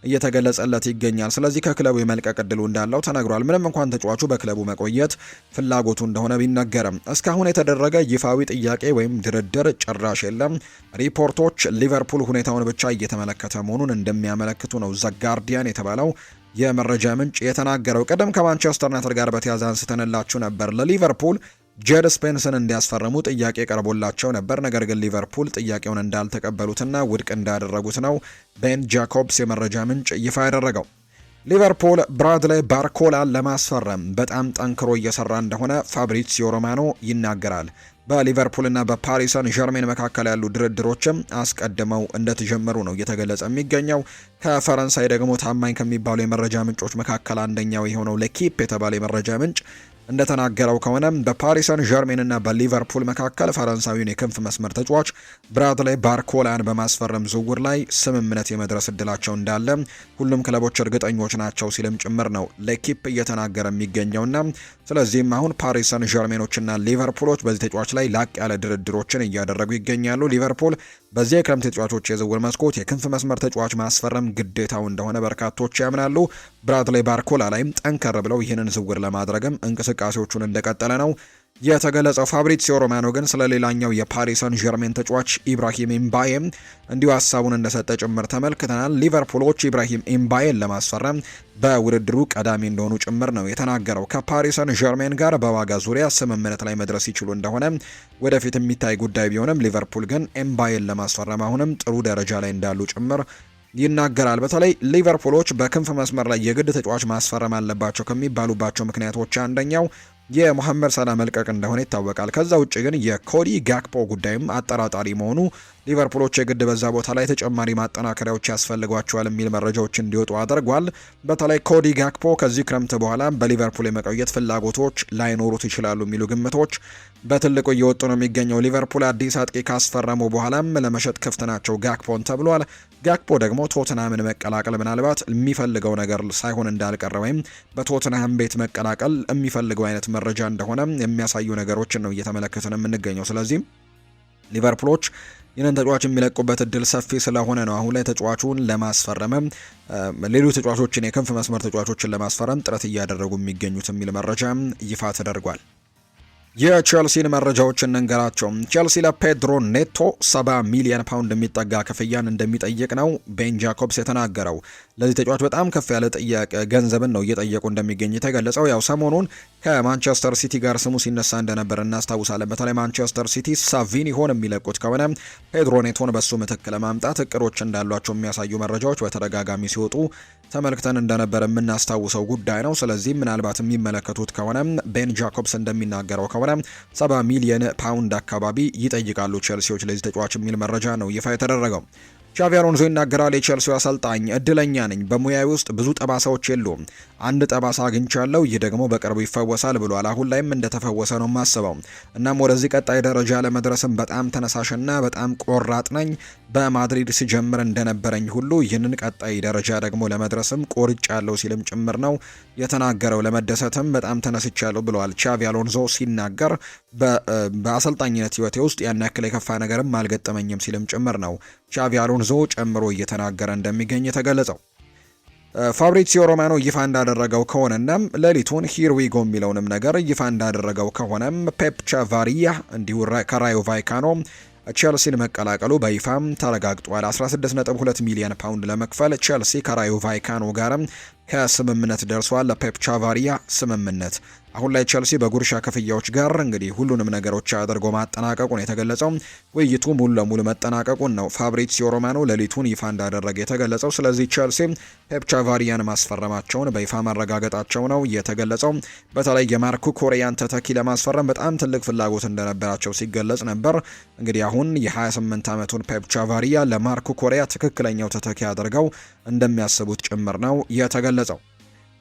እየተገለጸለት ይገኛል። ስለዚህ ከክለቡ የመልቀቅ እድሉ እንዳለው ተነግሯል። ምንም እንኳን ተጫዋቹ በክለቡ መቆየት ፍላጎቱ እንደሆነ ቢነገርም እስካሁን የተደረገ ይፋዊ ጥያቄ ወይም ድርድር ጭራሽ የለም። ሪፖርቶች ሊቨርፑል ሁኔታውን ብቻ እየተመለከተ መሆኑን እንደሚያመለክቱ ነው ዘ ጋርዲያን የተባለው የመረጃ ምንጭ የተናገረው። ቀደም ከማንቸስተር ዩናይትድ ጋር በተያያዘ አንስተንላችሁ ነበር። ለሊቨርፑል ጄድ ስፔንስን እንዲያስፈርሙ ጥያቄ ቀርቦላቸው ነበር። ነገር ግን ሊቨርፑል ጥያቄውን እንዳልተቀበሉትና ውድቅ እንዳደረጉት ነው ቤን ጃኮብስ የመረጃ ምንጭ ይፋ ያደረገው። ሊቨርፑል ብራድሌይ ባርኮላን ለማስፈረም በጣም ጠንክሮ እየሰራ እንደሆነ ፋብሪዚዮ ሮማኖ ይናገራል። በሊቨርፑልና በፓሪስ ሰን ዠርሜን መካከል ያሉ ድርድሮችም አስቀድመው እንደተጀመሩ ነው እየተገለጸ የሚገኘው። ከፈረንሳይ ደግሞ ታማኝ ከሚባሉ የመረጃ ምንጮች መካከል አንደኛው የሆነው ለኪፕ የተባለ የመረጃ ምንጭ እንደተናገረው ከሆነ በፓሪስ ሰን ዠርሜንና በሊቨርፑል መካከል ፈረንሳዊውን የክንፍ መስመር ተጫዋች ብራድሌይ ባርኮላን በማስፈረም ዝውውር ላይ ስምምነት የመድረስ እድላቸው እንዳለ ሁሉም ክለቦች እርግጠኞች ናቸው ሲልም ጭምር ነው ለኪፕ እየተናገረ የሚገኘውና ስለዚህም አሁን ፓሪስ ሰን ዠርሜኖችና ሊቨርፑሎች በዚህ ተጫዋች ላይ ላቅ ያለ ድርድሮችን እያደረጉ ይገኛሉ። ሊቨርፑል በዚህ የክረምት ተጫዋቾች የዝውውር መስኮት የክንፍ መስመር ተጫዋች ማስፈረም ግዴታው እንደሆነ በርካቶች ያምናሉ። ብራድሌይ ባርኮላ ላይም ጠንከር ብለው ይህንን ዝውውር ለማድረግም እንቅስቃሴዎቹን እንደቀጠለ ነው የተገለጸው። ፋብሪዚዮ ሮማኖ ግን ስለ ሌላኛው የፓሪስ ሰን ዠርሜን ተጫዋች ኢብራሂም ኤምባዬም እንዲሁ ሀሳቡን እንደሰጠ ጭምር ተመልክተናል። ሊቨርፑሎች ኢብራሂም ኤምባዬን ለማስፈረም በውድድሩ ቀዳሚ እንደሆኑ ጭምር ነው የተናገረው። ከፓሪስ ሰን ዠርሜን ጋር በዋጋ ዙሪያ ስምምነት ላይ መድረስ ይችሉ እንደሆነ ወደፊት የሚታይ ጉዳይ ቢሆንም ሊቨርፑል ግን ኤምባዬን ለማስፈረም አሁንም ጥሩ ደረጃ ላይ እንዳሉ ጭምር ይናገራል። በተለይ ሊቨርፑሎች በክንፍ መስመር ላይ የግድ ተጫዋች ማስፈረም አለባቸው ከሚባሉባቸው ምክንያቶች አንደኛው የሞሐመድ ሳላ መልቀቅ እንደሆነ ይታወቃል። ከዛ ውጭ ግን የኮዲ ጋክፖ ጉዳይም አጠራጣሪ መሆኑ ሊቨርፑሎች የግድ በዛ ቦታ ላይ ተጨማሪ ማጠናከሪያዎች ያስፈልጓቸዋል የሚል መረጃዎች እንዲወጡ አድርጓል። በተለይ ኮዲ ጋክፖ ከዚህ ክረምት በኋላ በሊቨርፑል የመቆየት ፍላጎቶች ላይኖሩት ይችላሉ የሚሉ ግምቶች በትልቁ እየወጡ ነው የሚገኘው። ሊቨርፑል አዲስ አጥቂ ካስፈረሙ በኋላም ለመሸጥ ክፍት ናቸው ጋክፖን ተብሏል። ጋክፖ ደግሞ ቶትንሃምን መቀላቀል ምናልባት የሚፈልገው ነገር ሳይሆን እንዳልቀረ ወይም በቶትንሃም ቤት መቀላቀል የሚፈልገው አይነት መረጃ እንደሆነ የሚያሳዩ ነገሮችን ነው እየተመለከትን የምንገኘው። ስለዚህ ሊቨርፑሎች ይህንን ተጫዋች የሚለቁበት እድል ሰፊ ስለሆነ ነው አሁን ላይ ተጫዋቹን ለማስፈረም ሌሎች ተጫዋቾችን የክንፍ መስመር ተጫዋቾችን ለማስፈረም ጥረት እያደረጉ የሚገኙት የሚል መረጃ ይፋ ተደርጓል። የቼልሲን መረጃዎች እንንገራቸው። ቼልሲ ለፔድሮ ኔቶ 70 ሚሊዮን ፓውንድ የሚጠጋ ክፍያን እንደሚጠይቅ ነው ቤን ጃኮብስ የተናገረው። ለዚህ ተጫዋች በጣም ከፍ ያለ ገንዘብን ነው እየጠየቁ እንደሚገኝ የተገለጸው። ያው ሰሞኑን ከማንቸስተር ሲቲ ጋር ስሙ ሲነሳ እንደነበር እናስታውሳለን። በተለይ ማንቸስተር ሲቲ ሳቪኒሆን የሚለቁት ከሆነ ፔድሮ ኔቶን በሱ ምትክ ለማምጣት እቅዶች እንዳሏቸው የሚያሳዩ መረጃዎች በተደጋጋሚ ሲወጡ ተመልክተን እንደነበር የምናስታውሰው ጉዳይ ነው። ስለዚህ ምናልባት የሚመለከቱት ከሆነ ቤን ጃኮብስ እንደሚናገረው ከሆነ 70 ሚሊዮን ፓውንድ አካባቢ ይጠይቃሉ ቼልሲዎች ለዚህ ተጫዋች የሚል መረጃ ነው ይፋ የተደረገው። ሻቪ አሎንሶ ይናገራል። የቼልሲው አሰልጣኝ እድለኛ ነኝ፣ በሙያዊ ውስጥ ብዙ ጠባሳዎች የሉም፣ አንድ ጠባሳ አግኝቻለሁ፣ ይህ ደግሞ በቅርቡ ይፈወሳል ብሏል። አሁን ላይም እንደተፈወሰ ነው የማስበው። እናም ወደዚህ ቀጣይ ደረጃ ለመድረስም በጣም ተነሳሽና በጣም ቆራጥ ነኝ። በማድሪድ ሲጀምር እንደነበረኝ ሁሉ ይህንን ቀጣይ ደረጃ ደግሞ ለመድረስም ቆርጫለሁ ሲልም ጭምር ነው የተናገረው። ለመደሰትም በጣም ተነስቻለሁ ብለዋል ሻቪ አሎንሶ ሲናገር። በአሰልጣኝነት ህይወቴ ውስጥ ያን ያክል የከፋ ነገርም አልገጠመኝም ሲልም ጭምር ነው ሻቪ አሎንሶ ጨምሮ እየተናገረ እንደሚገኝ የተገለጸው። ፋብሪዚዮ ሮማኖ ይፋ እንዳደረገው ከሆነናም ሌሊቱን ሂርዊጎ የሚለውንም ነገር ይፋ እንዳደረገው ከሆነም ፔፕ ቻቫሪያ እንዲሁ ከራዮ ቫይካኖ ቼልሲን መቀላቀሉ በይፋም ተረጋግጧል። 16.2 ሚሊዮን ፓውንድ ለመክፈል ቼልሲ ከራዮ ቫይካኖ ጋርም ከስምምነት ደርሷል። ለፔፕ ቻቫሪያ ስምምነት አሁን ላይ ቼልሲ በጉርሻ ክፍያዎች ጋር እንግዲህ ሁሉንም ነገሮች አድርጎ ማጠናቀቁን የተገለጸው። ውይይቱ ሙሉ ለሙሉ መጠናቀቁን ነው ፋብሪዚዮ ሮማኖ ሌሊቱን ይፋ እንዳደረገ የተገለጸው። ስለዚህ ቼልሲ ፔፕ ቻቫሪያን ማስፈረማቸውን በይፋ ማረጋገጣቸው ነው የተገለጸው። በተለይ የማርኩ ኮሪያን ተተኪ ለማስፈረም በጣም ትልቅ ፍላጎት እንደነበራቸው ሲገለጽ ነበር። እንግዲህ አሁን የ28 ዓመቱን ፔፕ ቻቫሪያ ለማርኩ ኮሪያ ትክክለኛው ተተኪ አድርገው እንደሚያስቡት ጭምር ነው የተገለጸው።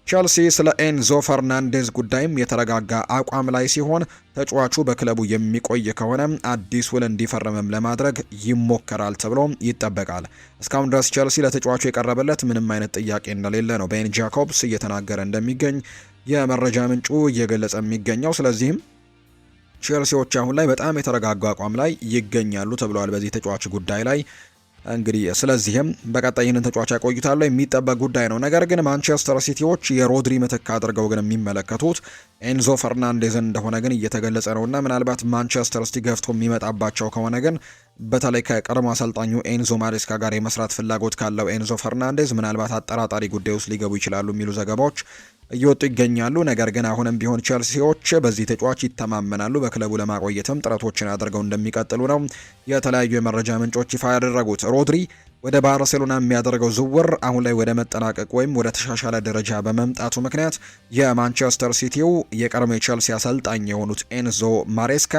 ቼልሲ ስለ ኤንዞ ፈርናንዴዝ ጉዳይም የተረጋጋ አቋም ላይ ሲሆን ተጫዋቹ በክለቡ የሚቆይ ከሆነ አዲስ ውል እንዲፈርምም ለማድረግ ይሞከራል ተብሎ ይጠበቃል። እስካሁን ድረስ ቼልሲ ለተጫዋቹ የቀረበለት ምንም አይነት ጥያቄ እንደሌለ ነው ቤን ጃኮብስ እየተናገረ እንደሚገኝ የመረጃ ምንጩ እየገለጸ የሚገኘው። ስለዚህም ቼልሲዎች አሁን ላይ በጣም የተረጋጋ አቋም ላይ ይገኛሉ ተብለዋል በዚህ ተጫዋች ጉዳይ ላይ። እንግዲህ ስለዚህም በቀጣይ ይህንን ተጫዋች ያቆዩታል የሚጠበቅ ጉዳይ ነው። ነገር ግን ማንቸስተር ሲቲዎች የሮድሪ ምትክ አድርገው ግን የሚመለከቱት ኤንዞ ፈርናንዴዝን እንደሆነ ግን እየተገለጸ ነውና ምናልባት ማንቸስተር ሲቲ ገፍቶ የሚመጣባቸው ከሆነ ግን በተለይ ከቀድሞ አሰልጣኙ ኤንዞ ማሬስካ ጋር የመስራት ፍላጎት ካለው ኤንዞ ፈርናንዴዝ ምናልባት አጠራጣሪ ጉዳይ ውስጥ ሊገቡ ይችላሉ የሚሉ ዘገባዎች እየወጡ ይገኛሉ። ነገር ግን አሁንም ቢሆን ቼልሲዎች በዚህ ተጫዋች ይተማመናሉ። በክለቡ ለማቆየትም ጥረቶችን አድርገው እንደሚቀጥሉ ነው የተለያዩ የመረጃ ምንጮች ይፋ ያደረጉት። ሮድሪ ወደ ባርሴሎና የሚያደርገው ዝውውር አሁን ላይ ወደ መጠናቀቅ ወይም ወደ ተሻሻለ ደረጃ በመምጣቱ ምክንያት የማንቸስተር ሲቲው የቀድሞ ቼልሲ አሰልጣኝ የሆኑት ኤንዞ ማሬስካ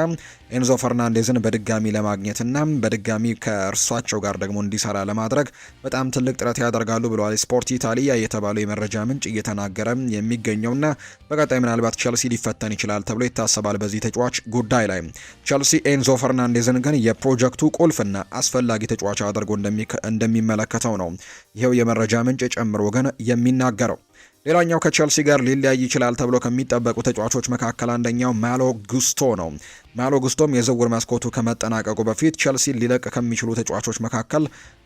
ኤንዞ ፈርናንዴዝን በድጋሚ ለማግኘትና በድጋሚ ከእርሷቸው ጋር ደግሞ እንዲሰራ ለማድረግ በጣም ትልቅ ጥረት ያደርጋሉ ብለዋል ስፖርት ኢታሊያ የተባለው የመረጃ ምንጭ እየተናገረ የሚገኘውና በቀጣይ ምናልባት ቼልሲ ሊፈተን ይችላል ተብሎ ይታሰባል። በዚህ ተጫዋች ጉዳይ ላይ ቼልሲ ኤንዞ ፈርናንዴዝን ግን የፕሮጀክቱ ቁልፍና አስፈላጊ ተጫዋች አድርጎ እንደሚመለከተው ነው ይሄው የመረጃ ምንጭ ጨምሮ ግን የሚናገረው። ሌላኛው ከቼልሲ ጋር ሊለያይ ይችላል ተብሎ ከሚጠበቁ ተጫዋቾች መካከል አንደኛው ማሎ ጉስቶ ነው። ማሎ ጉስቶም የዝውውር መስኮቱ ከመጠናቀቁ በፊት ቼልሲ ሊለቅ ከሚችሉ ተጫዋቾች መካከል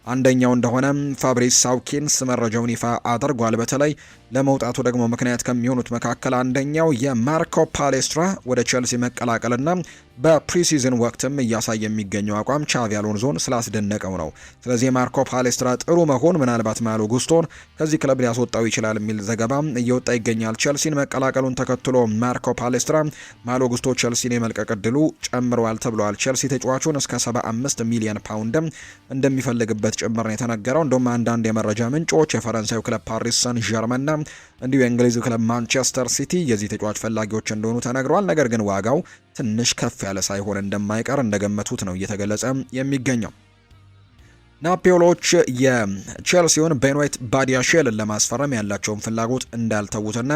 አንደኛው እንደሆነ ፋብሪስ ሳውኪንስ መረጃውን ይፋ አድርጓል። በተለይ ለመውጣቱ ደግሞ ምክንያት ከሚሆኑት መካከል አንደኛው የማርኮ ፓሌስትራ ወደ ቼልሲ መቀላቀልና በፕሪሲዝን ወቅትም እያሳየ የሚገኘው አቋም ቻቪ አሎንዞን ስላስደነቀው ነው። ስለዚህ የማርኮ ፓሌስትራ ጥሩ መሆን ምናልባት ማሎ ጉስቶን ከዚህ ክለብ ሊያስወጣው ይችላል የሚል ዘገባ እየወጣ ይገኛል። ቼልሲን መቀላቀሉን ተከትሎ ማርኮ ፓሌስትራ ማሎ ጉስቶ ቼልሲን የመልቀቅ ዕድሉ ጨምረዋል ተብሏል። ቼልሲ ተጫዋቹን እስከ 75 ሚሊዮን ፓውንድም እንደሚፈልግበት ጭምር ነው የተነገረው። እንደውም አንዳንድ የመረጃ ምንጮች የፈረንሳዩ ክለብ ፓሪስ ሰን ዠርመንና እንዲሁ የእንግሊዙ ክለብ ማንቸስተር ሲቲ የዚህ ተጫዋች ፈላጊዎች እንደሆኑ ተነግረዋል። ነገር ግን ዋጋው ትንሽ ከፍ ያለ ሳይሆን እንደማይቀር እንደገመቱት ነው እየተገለጸ የሚገኘው። ናፖሊዎች የቼልሲውን ቤንዌት ባዲያሼልን ለማስፈረም ያላቸውን ፍላጎት እንዳልተዉትና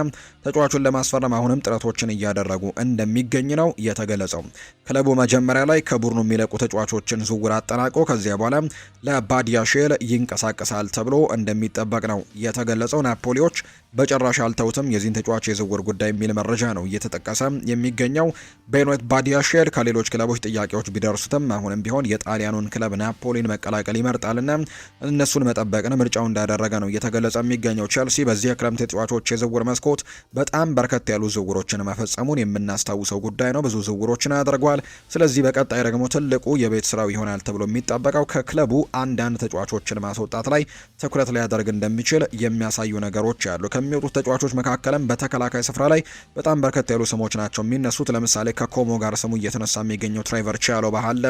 ተጫዋቹን ለማስፈረም አሁንም ጥረቶችን እያደረጉ እንደሚገኝ ነው የተገለጸው። ክለቡ መጀመሪያ ላይ ከቡድኑ የሚለቁ ተጫዋቾችን ዝውውር አጠናቆ ከዚያ በኋላ ለባዲያሼል ይንቀሳቀሳል ተብሎ እንደሚጠበቅ ነው የተገለጸው። ናፖሊዎች በጭራሽ አልተውትም የዚህን ተጫዋች የዝውውር ጉዳይ የሚል መረጃ ነው እየተጠቀሰ የሚገኘው። ቤኖት ባዲያሼል ከሌሎች ክለቦች ጥያቄዎች ቢደርሱትም አሁንም ቢሆን የጣሊያኑን ክለብ ናፖሊን መቀላቀል ይመርጣልና እነሱን መጠበቅን ምርጫው እንዳደረገ ነው እየተገለጸ የሚገኘው። ቼልሲ በዚህ የክረምት የተጫዋቾች የዝውውር መስኮት በጣም በርከት ያሉ ዝውውሮችን መፈጸሙን የምናስታውሰው ጉዳይ ነው። ብዙ ዝውውሮችን አድርጓል። ስለዚህ በቀጣይ ደግሞ ትልቁ የቤት ስራው ይሆናል ተብሎ የሚጠበቀው ከክለቡ አንዳንድ ተጫዋቾችን ማስወጣት ላይ ትኩረት ሊያደርግ እንደሚችል የሚያሳዩ ነገሮች አሉ። ከሚወጡት ተጫዋቾች መካከልም በተከላካይ ስፍራ ላይ በጣም በርከት ያሉ ስሞች ናቸው የሚነሱት። ለምሳሌ ከኮሞ ጋር ስሙ እየተነሳ የሚገኘው ትሬቨር ቻሎባ አለ።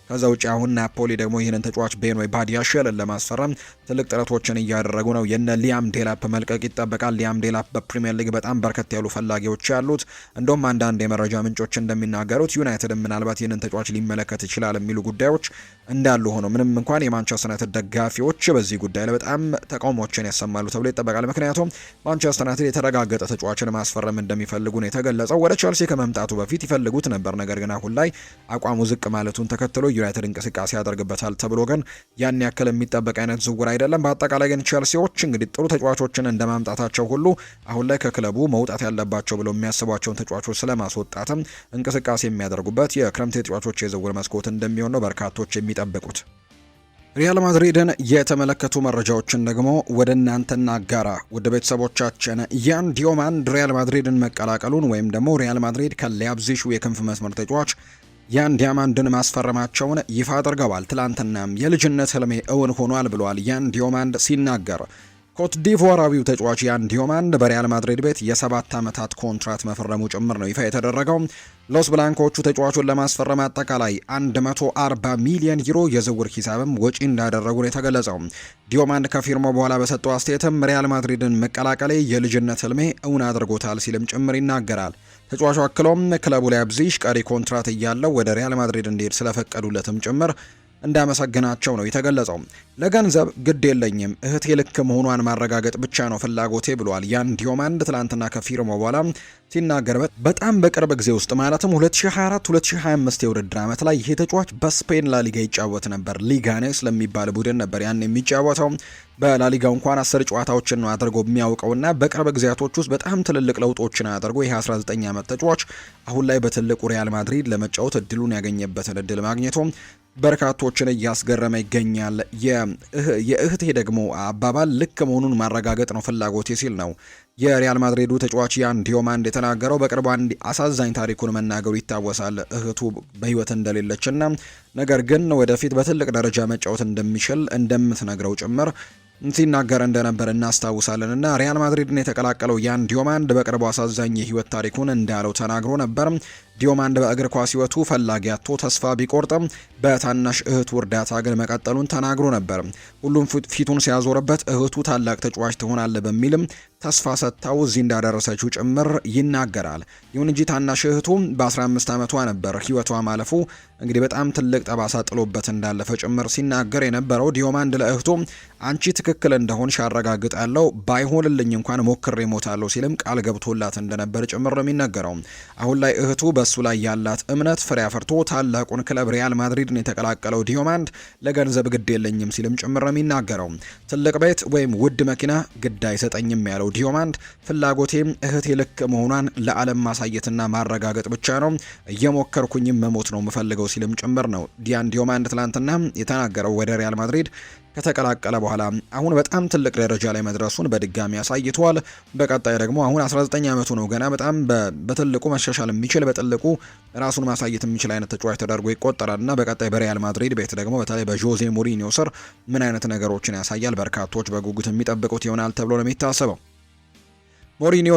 ከዛ ውጪ አሁን ናፖሊ ደግሞ ይህንን ተጫዋች ቤኖት ባዲያሼልን ለማስፈረም ትልቅ ጥረቶችን እያደረጉ ነው። የነ ሊያም ዴላፕ መልቀቅ ይጠበቃል። ሊያም ዴላፕ በፕሪሚየር ሊግ በጣም በርከት ያሉ ፈላጊዎች ያሉት፣ እንደውም አንዳንድ የመረጃ ምንጮች እንደሚናገሩት ዩናይትድ ምናልባት ይህንን ተጫዋች ሊመለከት ይችላል የሚሉ ጉዳዮች እንዳሉ ሆኖ ምንም እንኳን የማንቸስተር ዩናይትድ ደጋፊዎች በዚህ ጉዳይ ላይ በጣም ተቃውሞችን ያሰማሉ ተብሎ ይጠበቃል። ምክንያቱም ማንቸስተር ዩናይትድ የተረጋገጠ ተጫዋችን ማስፈረም እንደሚፈልጉ ነው የተገለጸው። ወደ ቼልሲ ከመምጣቱ በፊት ይፈልጉት ነበር፣ ነገር ግን አሁን ላይ አቋሙ ዝቅ ማለቱን ተከትሎ ዩናይትድ እንቅስቃሴ ያደርግበታል ተብሎ ግን ያን ያክል የሚጠበቅ አይነት ዝውውር አይደለም። በአጠቃላይ ግን ቼልሲዎች እንግዲህ ጥሩ ተጫዋቾችን እንደማምጣታቸው ሁሉ አሁን ላይ ከክለቡ መውጣት ያለባቸው ብለው የሚያስቧቸውን ተጫዋቾች ስለማስወጣትም እንቅስቃሴ የሚያደርጉበት የክረምት ተጫዋቾች የዝውውር መስኮት እንደሚሆን ነው በርካቶች የሚጠብቁት። ሪያል ማድሪድን የተመለከቱ መረጃዎችን ደግሞ ወደ እናንተ እናጋራ። ወደ ቤተሰቦቻችን ያን ዲዮማንድ ሪያል ማድሪድን መቀላቀሉን ወይም ደግሞ ሪያል ማድሪድ ከሊያብዚሹ የክንፍ መስመር ተጫዋች ያን ዲያማንድን ማስፈረማቸውን ይፋ አድርገዋል። ትላንትናም የልጅነት ህልሜ እውን ሆኗል ብለዋል ያን ዲዮማንድ ሲናገር። ኮት ዲቮራዊው ተጫዋች ያን ዲዮማንድ በሪያል ማድሪድ ቤት የ7 ዓመታት ኮንትራት መፈረሙ ጭምር ነው ይፋ የተደረገው። ሎስ ብላንኮቹ ተጫዋቹን ለማስፈረም አጠቃላይ 140 ሚሊዮን ዩሮ የዝውውር ሂሳብም ወጪ እንዳደረጉ ነው የተገለጸው። ዲዮማንድ ከፊርማው በኋላ በሰጠው አስተያየትም ሪያል ማድሪድን መቀላቀሌ የልጅነት ህልሜ እውን አድርጎታል ሲልም ጭምር ይናገራል። ተጫዋቹ አክሎም ክለቡ ላይፕዚግ ቀሪ ኮንትራት እያለው ወደ ሪያል ማድሪድ እንዲሄድ ስለፈቀዱለትም ጭምር እንዳመሰግናቸው ነው የተገለጸው። ለገንዘብ ግድ የለኝም፣ እህቴ ልክ መሆኗን ማረጋገጥ ብቻ ነው ፍላጎቴ ብሏል ያን ዲዮማንድ ትላንትና ከፊርማው በኋላ ሲናገር። በጣም በቅርብ ጊዜ ውስጥ ማለትም 2024-2025 የውድድር ዓመት ላይ ይሄ ተጫዋች በስፔን ላሊጋ ይጫወት ነበር። ሊጋኔስ ለሚባል ቡድን ነበር ያን የሚጫወተው። በላሊጋው እንኳን 10 ጨዋታዎችን ነው አድርጎ የሚያውቀውና በቅርብ ጊዜያቶች ውስጥ በጣም ትልልቅ ለውጦችን አድርጎ ይሄ 19 ዓመት ተጫዋች አሁን ላይ በትልቁ ሪያል ማድሪድ ለመጫወት እድሉን ያገኘበትን እድል ማግኘቱ በርካቶችን እያስገረመ ይገኛል። የእህቴ ደግሞ አባባል ልክ መሆኑን ማረጋገጥ ነው ፍላጎቴ ሲል ነው የሪያል ማድሪዱ ተጫዋች ያን ዲዮማንድ የተናገረው። በቅርቡ አንድ አሳዛኝ ታሪኩን መናገሩ ይታወሳል። እህቱ በህይወት እንደሌለችና ነገር ግን ወደፊት በትልቅ ደረጃ መጫወት እንደሚችል እንደምትነግረው ጭምር ሲናገር እንደነበር እናስታውሳለን። እና ሪያል ማድሪድን የተቀላቀለው ያን ዲዮማንድ በቅርቡ አሳዛኝ የህይወት ታሪኩን እንዳለው ተናግሮ ነበር። ዲዮማንድ በእግር ኳስ ህይወቱ ፈላጊ አጥቶ ተስፋ ቢቆርጥም በታናሽ እህቱ እርዳታ ግን መቀጠሉን ተናግሮ ነበር። ሁሉም ፊቱን ሲያዞርበት እህቱ ታላቅ ተጫዋች ትሆናለህ በሚልም ተስፋ ሰጥታው እዚህ እንዳደረሰችው ጭምር ይናገራል። ይሁን እንጂ ታናሽ እህቱ በ15 ዓመቷ ነበር ህይወቷ ማለፉ እንግዲህ በጣም ትልቅ ጠባሳ ጥሎበት እንዳለፈ ጭምር ሲናገር የነበረው ዲዮማንድ ለእህቱ አንቺ ትክክል እንደሆንሽ አረጋግጣለሁ፣ ባይሆንልኝ እንኳን ሞክሬ እሞታለሁ ሲልም ቃል ገብቶላት እንደነበር ጭምር ነው የሚነገረው። አሁን ላይ እህቱ በሱ ላይ ያላት እምነት ፍሬ አፍርቶ ታላቁን ክለብ ሪያል ማድሪድን የተቀላቀለው ዲዮማንድ ለገንዘብ ግድ የለኝም ሲልም ጭምር ነው የሚናገረው። ትልቅ ቤት ወይም ውድ መኪና ግድ አይሰጠኝም ያለው ዲዮማንድ ፍላጎቴም እህቴ ልክ መሆኗን ለዓለም ማሳየትና ማረጋገጥ ብቻ ነው፣ እየሞከርኩኝም መሞት ነው የምፈልገው ሲልም ጭምር ነው ያን ዲዮማንድ ትላንትና የተናገረው። ወደ ሪያል ማድሪድ ከተቀላቀለ በኋላ አሁን በጣም ትልቅ ደረጃ ላይ መድረሱን በድጋሚ አሳይቷል። በቀጣይ ደግሞ አሁን 19 ዓመቱ ነው ገና በጣም በትልቁ መሻሻል የሚችል በትልቁ ራሱን ማሳየት የሚችል አይነት ተጫዋች ተደርጎ ይቆጠራል እና በቀጣይ በሪያል ማድሪድ ቤት ደግሞ በተለይ በጆዜ ሞሪኒዮ ስር ምን አይነት ነገሮችን ያሳያል በርካቶች በጉጉት የሚጠብቁት ይሆናል ተብሎ ነው የሚታሰበው። ሞሪኒዮ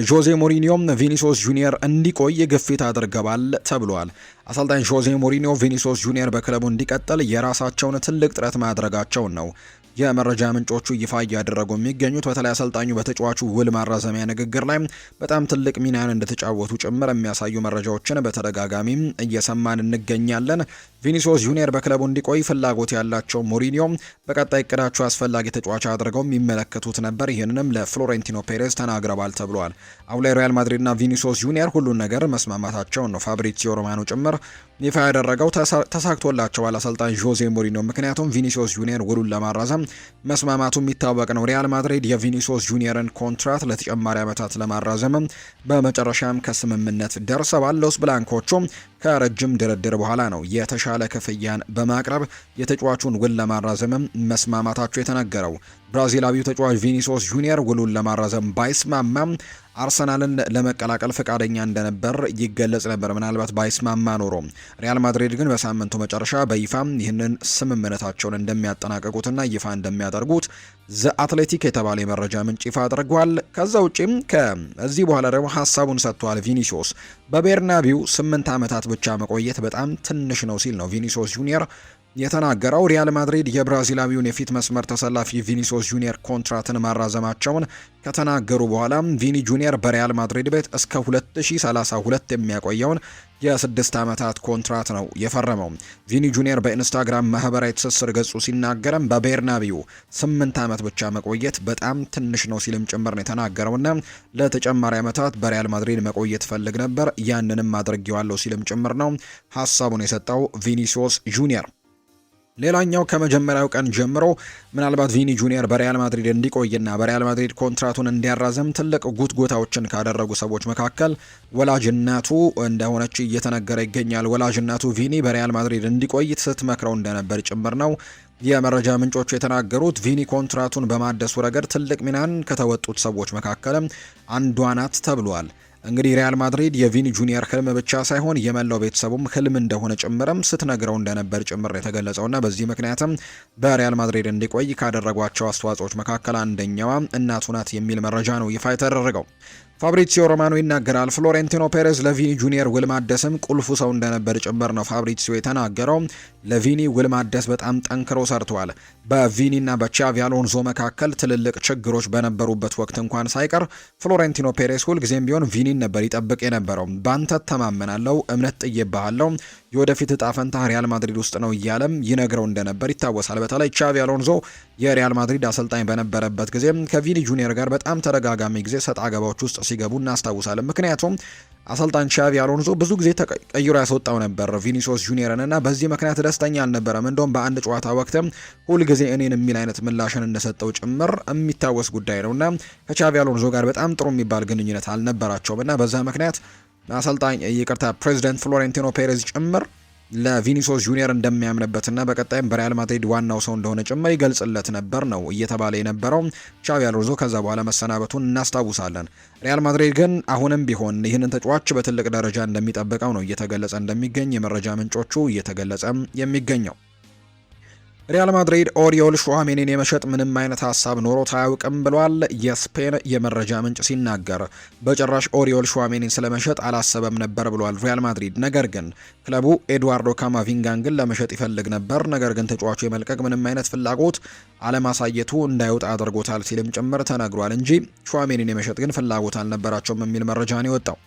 ጆዜ ሞሪኒዮም ቪኒሲዮስ ጁኒየር እንዲቆይ ግፊት አድርገዋል ተብሏል። አሰልጣኝ ጆዜ ሞሪኒዮ ቪኒሲዮስ ጁኒየር በክለቡ እንዲቀጥል የራሳቸውን ትልቅ ጥረት ማድረጋቸውን ነው የመረጃ ምንጮቹ ይፋ እያደረጉ የሚገኙት። በተለይ አሰልጣኙ በተጫዋቹ ውል ማራዘሚያ ንግግር ላይ በጣም ትልቅ ሚናን እንደተጫወቱ ጭምር የሚያሳዩ መረጃዎችን በተደጋጋሚ እየሰማን እንገኛለን። ቪኒሲዮስ ጁኒየር በክለቡ እንዲቆይ ፍላጎት ያላቸው ሞሪኒዮ በቀጣይ እቅዳቸው አስፈላጊ ተጫዋች አድርገው የሚመለከቱት ነበር። ይህንንም ለፍሎሬንቲኖ ፔሬዝ ተናግረዋል ተብሏል። አሁን ላይ ሪያል ማድሪድና ቪኒሲዮስ ጁኒየር ሁሉን ነገር መስማማታቸውን ነው ፋብሪዚዮ ሮማኖ ጭምር ይፋ ያደረገው ተሳክቶላቸዋል አሰልጣኝ ዦዜ ሞሪኒዮ። ምክንያቱም ቪኒሲዮስ ጁኒየር ውሉን ለማራዘም መስማማቱ የሚታወቅ ነው። ሪያል ማድሪድ የቪኒሲዮስ ጁኒየርን ኮንትራት ለተጨማሪ ዓመታት ለማራዘም በመጨረሻም ከስምምነት ደርሰዋል። ሎስ ብላንኮቹም ከረጅም ድርድር በኋላ ነው የተሻለ ክፍያን በማቅረብ የተጫዋቹን ውል ለማራዘም መስማማታቸው የተነገረው። ብራዚላዊው ተጫዋች ቪኒሲዮስ ጁኒየር ውሉን ለማራዘም ባይስማማም አርሰናልን ለመቀላቀል ፈቃደኛ እንደነበር ይገለጽ ነበር። ምናልባት ባይስማማ ኖሮ ሪያል ማድሪድ ግን በሳምንቱ መጨረሻ በይፋ ይህንን ስምምነታቸውን እንደሚያጠናቀቁትና ይፋ እንደሚያደርጉት ዘ አትሌቲክ የተባለ የመረጃ ምንጭ ይፋ አድርጓል። ከዛ ውጪም ከዚህ በኋላ ደግሞ ሀሳቡን ሰጥቷል። ቪኒሲዮስ በቤርናቢው 8 ዓመታት ብቻ መቆየት በጣም ትንሽ ነው ሲል ነው ቪኒሲዮስ ጁኒየር የተናገረው። ሪያል ማድሪድ የብራዚላዊውን የፊት መስመር ተሰላፊ ቪኒሲዮስ ጁኒየር ኮንትራትን ማራዘማቸውን ከተናገሩ በኋላ ቪኒ ጁኒየር በሪያል ማድሪድ ቤት እስከ 2032 የሚያቆየውን የ6 ዓመታት ኮንትራት ነው የፈረመው። ቪኒ ጁኒየር በኢንስታግራም ማህበራዊ ትስስር ገጹ ሲናገርም በቤርናቢው 8 ዓመት ብቻ መቆየት በጣም ትንሽ ነው ሲልም ጭምር ነው የተናገረውና ለተጨማሪ ዓመታት በሪያል ማድሪድ መቆየት ፈልግ ነበር፣ ያንንም አድርጌዋለሁ ሲልም ጭምር ነው ሀሳቡን የሰጠው ቪኒሲዮስ ጁኒየር። ሌላኛው ከመጀመሪያው ቀን ጀምሮ ምናልባት ቪኒ ጁኒየር በሪያል ማድሪድ እንዲቆይና በሪያል ማድሪድ ኮንትራቱን እንዲያራዝም ትልቅ ጉትጎታዎችን ካደረጉ ሰዎች መካከል ወላጅናቱ እንደሆነች እየተነገረ ይገኛል። ወላጅናቱ ቪኒ በሪያል ማድሪድ እንዲቆይ ስትመክረው እንደነበር ጭምር ነው የመረጃ ምንጮቹ የተናገሩት። ቪኒ ኮንትራቱን በማደሱ ረገድ ትልቅ ሚናን ከተወጡት ሰዎች መካከልም አንዷ ናት ተብሏል። እንግዲህ ሪያል ማድሪድ የቪኒ ጁኒየር ህልም ብቻ ሳይሆን የመላው ቤተሰቡም ህልም እንደሆነ ጭምርም ስትነግረው እንደነበር ጭምር የተገለጸውና በዚህ ምክንያትም በሪያል ማድሪድ እንዲቆይ ካደረጓቸው አስተዋጽኦች መካከል አንደኛዋ እናቱ ናት የሚል መረጃ ነው ይፋ የተደረገው። ፋብሪሲዮ ሮማኖ ይናገራል። ፍሎሬንቲኖ ፔሬዝ ለቪኒ ጁኒየር ውል ማደስም ቁልፉ ሰው እንደነበር ጭምር ነው ፋብሪሲዮ የተናገረው። ለቪኒ ውል ማደስ በጣም ጠንክሮ ሰርተዋል። በቪኒና በቻቪ አሎንዞ መካከል ትልልቅ ችግሮች በነበሩበት ወቅት እንኳን ሳይቀር ፍሎሬንቲኖ ፔሬዝ ሁልጊዜም ቢሆን ቪኒን ነበር ይጠብቅ የነበረው። ባንተ ተማመናለው፣ እምነት ጥዬብሃለው፣ የወደፊት እጣ ፈንታ ሪያል ማድሪድ ውስጥ ነው እያለም ይነግረው እንደነበር ይታወሳል። በተለይ ቻቪ አሎንዞ የሪያል ማድሪድ አሰልጣኝ በነበረበት ጊዜ ከቪኒ ጁኒየር ጋር በጣም ተደጋጋሚ ጊዜ ሰጣ ገባዎች ውስጥ ሲገቡ እናስታውሳለን። ምክንያቱም አሰልጣኝ ቻቪ አሎንዞ ብዙ ጊዜ ተቀይሮ ያስወጣው ነበር ቪኒሲዮስ ጁኒየርን እና በዚህ ምክንያት ደስተኛ አልነበረም። እንደውም በአንድ ጨዋታ ወቅትም ሁልጊዜ እኔን የሚል አይነት ምላሽን እንደሰጠው ጭምር የሚታወስ ጉዳይ ነውና ከቻቪ አሎንዞ ጋር በጣም ጥሩ የሚባል ግንኙነት አልነበራቸውም እና በዛ ምክንያት ፕሬዚደንት ፍሎሬንቲኖ ፔሬዝ ጭምር ለቪኒሲዮስ ጁኒየር እንደሚያምንበትና በቀጣይም በሪያል ማድሪድ ዋናው ሰው እንደሆነ ጭምር ይገልጽለት ነበር ነው እየተባለ የነበረው። ቻቪ አሎንዞ ከዛ በኋላ መሰናበቱን እናስታውሳለን። ሪያል ማድሪድ ግን አሁንም ቢሆን ይህንን ተጫዋች በትልቅ ደረጃ እንደሚጠብቀው ነው እየተገለጸ እንደሚገኝ የመረጃ ምንጮቹ እየተገለጸ የሚገኘው። ሪያል ማድሪድ ኦሪዮል ሹዋሜኒን የመሸጥ ምንም አይነት ሀሳብ ኖሮት አያውቅም ብሏል የስፔን የመረጃ ምንጭ ሲናገር። በጭራሽ ኦሪዮል ሹዋሜኒን ስለመሸጥ አላሰበም ነበር ብሏል ሪያል ማድሪድ። ነገር ግን ክለቡ ኤድዋርዶ ካማቪንጋን ግን ለመሸጥ ይፈልግ ነበር። ነገር ግን ተጫዋቹ የመልቀቅ ምንም አይነት ፍላጎት አለማሳየቱ እንዳይወጣ አድርጎታል ሲልም ጭምር ተነግሯል እንጂ ሹዋሜኒን የመሸጥ ግን ፍላጎት አልነበራቸውም የሚል መረጃ ነው የወጣው።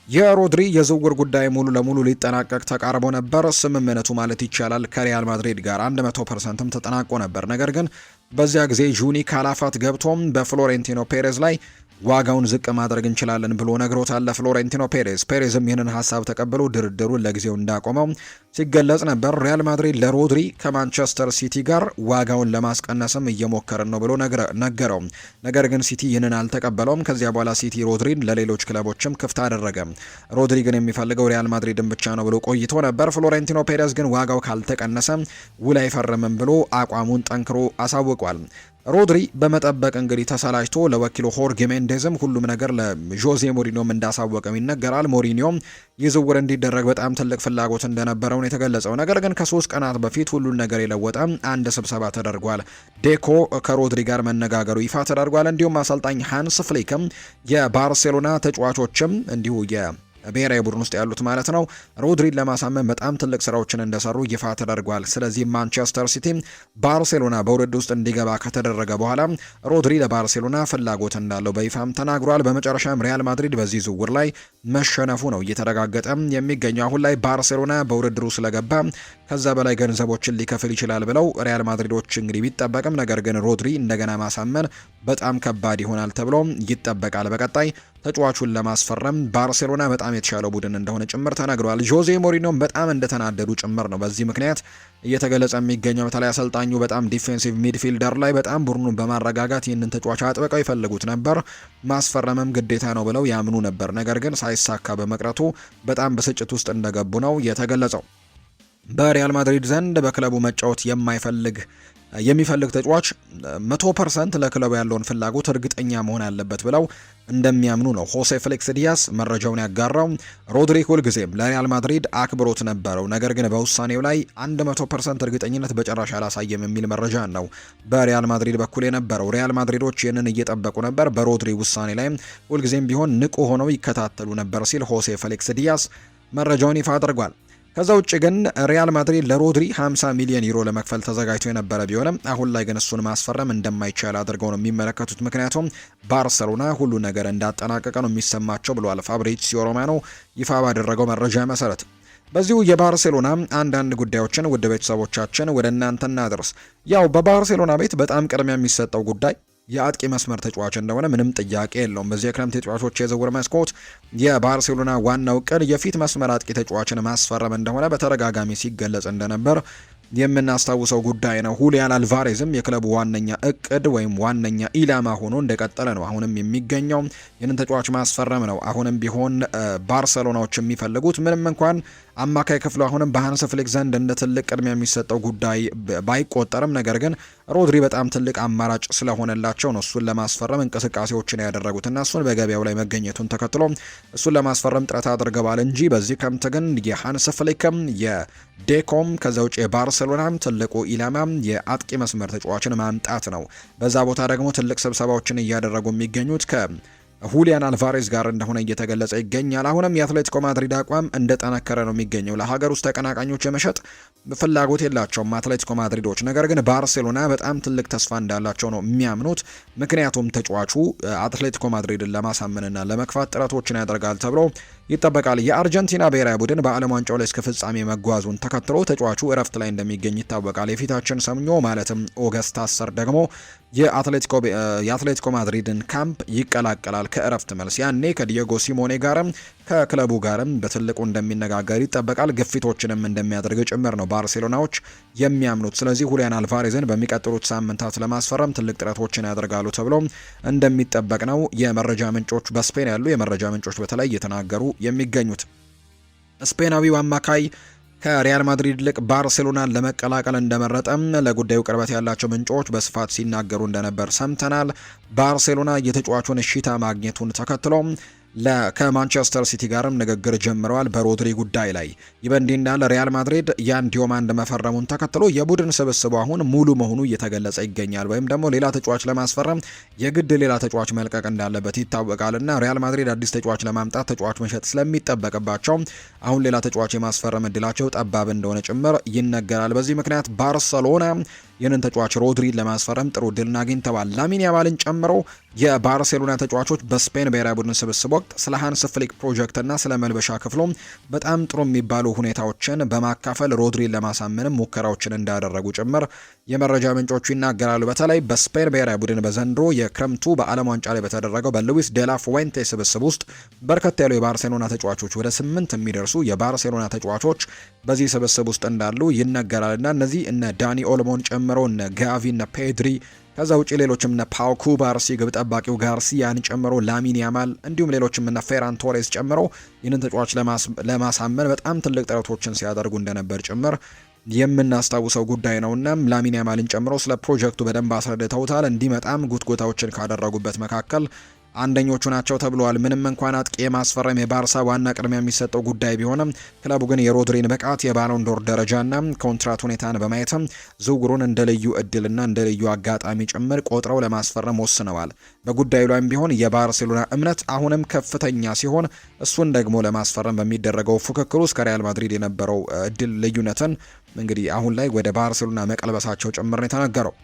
የሮድሪ የዝውውር ጉዳይ ሙሉ ለሙሉ ሊጠናቀቅ ተቃርቦ ነበር። ስምምነቱ ማለት ይቻላል ከሪያል ማድሪድ ጋር 100%ም ተጠናቆ ነበር። ነገር ግን በዚያ ጊዜ ጁኒ ካላፋት ገብቶም በፍሎሬንቲኖ ፔሬዝ ላይ ዋጋውን ዝቅ ማድረግ እንችላለን ብሎ ነግሮታል ለፍሎሬንቲኖ ፔሬዝ። ፔሬዝም ይህንን ሀሳብ ተቀብሎ ድርድሩን ለጊዜው እንዳቆመው ሲገለጽ ነበር። ሪያል ማድሪድ ለሮድሪ ከማንቸስተር ሲቲ ጋር ዋጋውን ለማስቀነስም እየሞከርን ነው ብሎ ነገረው። ነገር ግን ሲቲ ይህንን አልተቀበለውም። ከዚያ በኋላ ሲቲ ሮድሪን ለሌሎች ክለቦችም ክፍት አደረገ። ሮድሪ ግን የሚፈልገው ሪያል ማድሪድን ብቻ ነው ብሎ ቆይቶ ነበር። ፍሎሬንቲኖ ፔሬዝ ግን ዋጋው ካልተቀነሰ ውል አይፈርምም ብሎ አቋሙን ጠንክሮ አሳውቋል። ሮድሪ በመጠበቅ እንግዲህ ተሰላችቶ ለወኪሉ ሆርጌ ሜንዴዝም ሁሉም ነገር ለጆዜ ሞሪኒዮም እንዳሳወቀም ይነገራል። ሞሪኒዮም ይዝውር እንዲደረግ በጣም ትልቅ ፍላጎት እንደነበረው ነው የተገለጸው። ነገር ግን ከ3 ቀናት በፊት ሁሉን ነገር የለወጠ አንድ ስብሰባ ተደርጓል። ዴኮ ከሮድሪ ጋር መነጋገሩ ይፋ ተደርጓል። እንዲሁም አሰልጣኝ ሃንስ ፍሊክም የባርሴሎና ተጫዋቾችም እንዲሁ ብሔራዊ ቡድን ውስጥ ያሉት ማለት ነው ሮድሪን ለማሳመን በጣም ትልቅ ስራዎችን እንደሰሩ ይፋ ተደርጓል። ስለዚህ ማንቸስተር ሲቲ ባርሴሎና በውድድር ውስጥ እንዲገባ ከተደረገ በኋላ ሮድሪ ለባርሴሎና ፍላጎት እንዳለው በይፋም ተናግሯል። በመጨረሻም ሪያል ማድሪድ በዚህ ዝውውር ላይ መሸነፉ ነው እየተረጋገጠ የሚገኘው። አሁን ላይ ባርሴሎና በውድድሩ ስለገባ ከዛ በላይ ገንዘቦችን ሊከፍል ይችላል ብለው ሪያል ማድሪዶች እንግዲህ ቢጠበቅም፣ ነገር ግን ሮድሪ እንደገና ማሳመን በጣም ከባድ ይሆናል ተብሎ ይጠበቃል። በቀጣይ ተጫዋቹን ለማስፈረም ባርሴሎና በጣም በጣም የተሻለው ቡድን እንደሆነ ጭምር ተነግሯል። ጆዜ ሞሪኖም በጣም እንደተናደዱ ጭምር ነው በዚህ ምክንያት እየተገለጸ የሚገኘው። በተለይ አሰልጣኙ በጣም ዲፌንሲቭ ሚድፊልደር ላይ በጣም ቡድኑን በማረጋጋት ይህንን ተጫዋች አጥብቀው ይፈልጉት ነበር፣ ማስፈረምም ግዴታ ነው ብለው ያምኑ ነበር። ነገር ግን ሳይሳካ በመቅረቱ በጣም ብስጭት ውስጥ እንደገቡ ነው የተገለጸው። በሪያል ማድሪድ ዘንድ በክለቡ መጫወት የሚፈልግ ተጫዋች 100% ለክለቡ ያለውን ፍላጎት እርግጠኛ መሆን አለበት ብለው እንደሚያምኑ ነው ሆሴ ፌሊክስ ዲያስ መረጃውን ያጋራው። ሮድሪ ሁልጊዜም ለሪያል ማድሪድ አክብሮት ነበረው፣ ነገር ግን በውሳኔው ላይ 100% እርግጠኝነት በጭራሽ አላሳየም የሚል መረጃ ነው በሪያል ማድሪድ በኩል የነበረው። ሪያል ማድሪዶች ይህንን እየጠበቁ ነበር፣ በሮድሪ ውሳኔ ላይ ሁልጊዜም ቢሆን ንቁ ሆነው ይከታተሉ ነበር ሲል ሆሴ ፌሊክስ ዲያስ መረጃውን ይፋ አድርጓል። ከዛ ውጭ ግን ሪያል ማድሪድ ለሮድሪ 50 ሚሊዮን ዩሮ ለመክፈል ተዘጋጅቶ የነበረ ቢሆንም አሁን ላይ ግን እሱን ማስፈረም እንደማይቻል አድርገው ነው የሚመለከቱት። ምክንያቱም ባርሰሎና ሁሉ ነገር እንዳጠናቀቀ ነው የሚሰማቸው ብሏል ፋብሪዚዮ ሮማኖ ይፋ ባደረገው መረጃ መሰረት። በዚሁ የባርሴሎና አንዳንድ ጉዳዮችን ውድ ቤተሰቦቻችን ወደ እናንተ እናድርስ። ያው በባርሴሎና ቤት በጣም ቅድሚያ የሚሰጠው ጉዳይ የአጥቂ መስመር ተጫዋች እንደሆነ ምንም ጥያቄ የለውም። በዚህ የክረምት ተጫዋቾች የዝውውር መስኮት የባርሴሎና ዋናው ዕቅድ የፊት መስመር አጥቂ ተጫዋችን ማስፈረም እንደሆነ በተደጋጋሚ ሲገለጽ እንደነበር የምናስታውሰው ጉዳይ ነው። ሁሊያን አልቫሬዝም የክለቡ ዋነኛ እቅድ ወይም ዋነኛ ኢላማ ሆኖ እንደቀጠለ ነው አሁንም የሚገኘው። ይህንን ተጫዋች ማስፈረም ነው አሁንም ቢሆን ባርሰሎናዎች የሚፈልጉት። ምንም እንኳን አማካይ ክፍሉ አሁንም በሃንስ ፍሊክ ዘንድ እንደ ትልቅ ቅድሚያ የሚሰጠው ጉዳይ ባይቆጠርም፣ ነገር ግን ሮድሪ በጣም ትልቅ አማራጭ ስለሆነላቸው ነው እሱን ለማስፈረም እንቅስቃሴዎችን ያደረጉትና እሱን በገበያው ላይ መገኘቱን ተከትሎ እሱን ለማስፈረም ጥረት አድርገዋል እንጂ በዚህ ክረምት ግን የሃንስ ፍሊክም የዴኮም ከዛ ውጭ የባርሴሎናም ትልቁ ኢላማ የአጥቂ መስመር ተጫዋችን ማምጣት ነው። በዛ ቦታ ደግሞ ትልቅ ስብሰባዎችን እያደረጉ የሚገኙት ሁሊያን አልቫሬዝ ጋር እንደሆነ እየተገለጸ ይገኛል። አሁንም የአትሌቲኮ ማድሪድ አቋም እንደጠነከረ ነው የሚገኘው። ለሀገር ውስጥ ተቀናቃኞች የመሸጥ ፍላጎት የላቸውም አትሌቲኮ ማድሪዶች። ነገር ግን ባርሴሎና በጣም ትልቅ ተስፋ እንዳላቸው ነው የሚያምኑት። ምክንያቱም ተጫዋቹ አትሌቲኮ ማድሪድን ለማሳመንና ለመክፋት ጥረቶችን ያደርጋል ተብሎ ይጠበቃል። የአርጀንቲና ብሔራዊ ቡድን በዓለም ዋንጫው ላይ እስከ ፍጻሜ መጓዙን ተከትሎ ተጫዋቹ እረፍት ላይ እንደሚገኝ ይታወቃል። የፊታችን ሰኞ ማለትም ኦገስት 10 ደግሞ የአትሌቲኮ ማድሪድን ካምፕ ይቀላቀላል ከእረፍት መልስ። ያኔ ከዲየጎ ሲሞኔ ጋርም ከክለቡ ጋርም በትልቁ እንደሚነጋገር ይጠበቃል። ግፊቶችንም እንደሚያደርግ ጭምር ነው ባርሴሎናዎች የሚያምኑት። ስለዚህ ሁሊያን አልቫሬዝን በሚቀጥሉት ሳምንታት ለማስፈረም ትልቅ ጥረቶችን ያደርጋሉ ተብሎ እንደሚጠበቅ ነው የመረጃ ምንጮች በስፔን ያሉ የመረጃ ምንጮች በተለይ እየተናገሩ የሚገኙት። ስፔናዊው አማካይ ከሪያል ማድሪድ ይልቅ ባርሴሎናን ለመቀላቀል እንደመረጠም ለጉዳዩ ቅርበት ያላቸው ምንጮች በስፋት ሲናገሩ እንደነበር ሰምተናል። ባርሴሎና የተጫዋቹን እሺታ ማግኘቱን ተከትሎ ከማንቸስተር ሲቲ ጋርም ንግግር ጀምረዋል በሮድሪ ጉዳይ ላይ። ይህ በእንዲህ እንዳለ ሪያል ማድሪድ ያን ዲዮማንድ መፈረሙን ተከትሎ የቡድን ስብስቡ አሁን ሙሉ መሆኑ እየተገለጸ ይገኛል። ወይም ደግሞ ሌላ ተጫዋች ለማስፈረም የግድ ሌላ ተጫዋች መልቀቅ እንዳለበት ይታወቃል እና ሪያል ማድሪድ አዲስ ተጫዋች ለማምጣት ተጫዋች መሸጥ ስለሚጠበቅባቸው አሁን ሌላ ተጫዋች የማስፈረም እድላቸው ጠባብ እንደሆነ ጭምር ይነገራል። በዚህ ምክንያት ባርሰሎና ይህንን ተጫዋች ሮድሪን ለማስፈረም ጥሩ ድልን አግኝተዋል። ላሚን ያማልን ጨምሮ የባርሴሎና ተጫዋቾች በስፔን ብሔራዊ ቡድን ስብስብ ወቅት ስለ ሃንስ ፍሊክ ፕሮጀክትና ስለ መልበሻ ክፍሉ በጣም ጥሩ የሚባሉ ሁኔታዎችን በማካፈል ሮድሪን ለማሳመንም ሙከራዎችን እንዳደረጉ ጭምር የመረጃ ምንጮቹ ይናገራሉ። በተለይ በስፔን ብሔራዊ ቡድን በዘንድሮ የክረምቱ በዓለም ዋንጫ ላይ በተደረገው በሉዊስ ዴላ ፉዌንቴ ስብስብ ውስጥ በርከት ያሉ የባርሴሎና ተጫዋቾች ወደ 8 የሚደርሱ የባርሴሎና ተጫዋቾች በዚህ ስብስብ ውስጥ እንዳሉ ይነገራልና እነዚህ እነ ዳኒ ኦልሞን ጨምሮ እነ ጋቪ እነ ፔድሪ ከዛ ውጪ ሌሎችም እነ ፓው ኩባርሲ ግብ ጠባቂው ጋርሲያን ጨምሮ ላሚን ያማል እንዲሁም ሌሎችም እነ ፌራን ቶሬስ ጨምሮ ይህንን ተጫዋች ለማሳመን በጣም ትልቅ ጥረቶችን ሲያደርጉ እንደነበር ጭምር የምናስታውሰው ጉዳይ ነውና ላሚን ያማልን ጨምሮ ስለ ፕሮጀክቱ በደንብ አስረድተውታል። እንዲመጣም ጉትጎታዎችን ካደረጉበት መካከል አንደኞቹ ናቸው ተብለዋል። ምንም እንኳን አጥቂ የማስፈረም የባርሳ ዋና ቅድሚያ የሚሰጠው ጉዳይ ቢሆንም ክለቡ ግን የሮድሪን ብቃት የባሎን ዶር ደረጃና ኮንትራት ሁኔታን በማየትም ዝውውሩን እንደ ልዩ እድልና እንደ ልዩ አጋጣሚ ጭምር ቆጥረው ለማስፈረም ወስነዋል። በጉዳዩ ላይም ቢሆን የባርሴሎና እምነት አሁንም ከፍተኛ ሲሆን እሱን ደግሞ ለማስፈረም በሚደረገው ፉክክር ውስጥ ከሪያል ማድሪድ የነበረው እድል ልዩነትን እንግዲህ አሁን ላይ ወደ ባርሴሎና መቀልበሳቸው ጭምር ነው የተነገረው።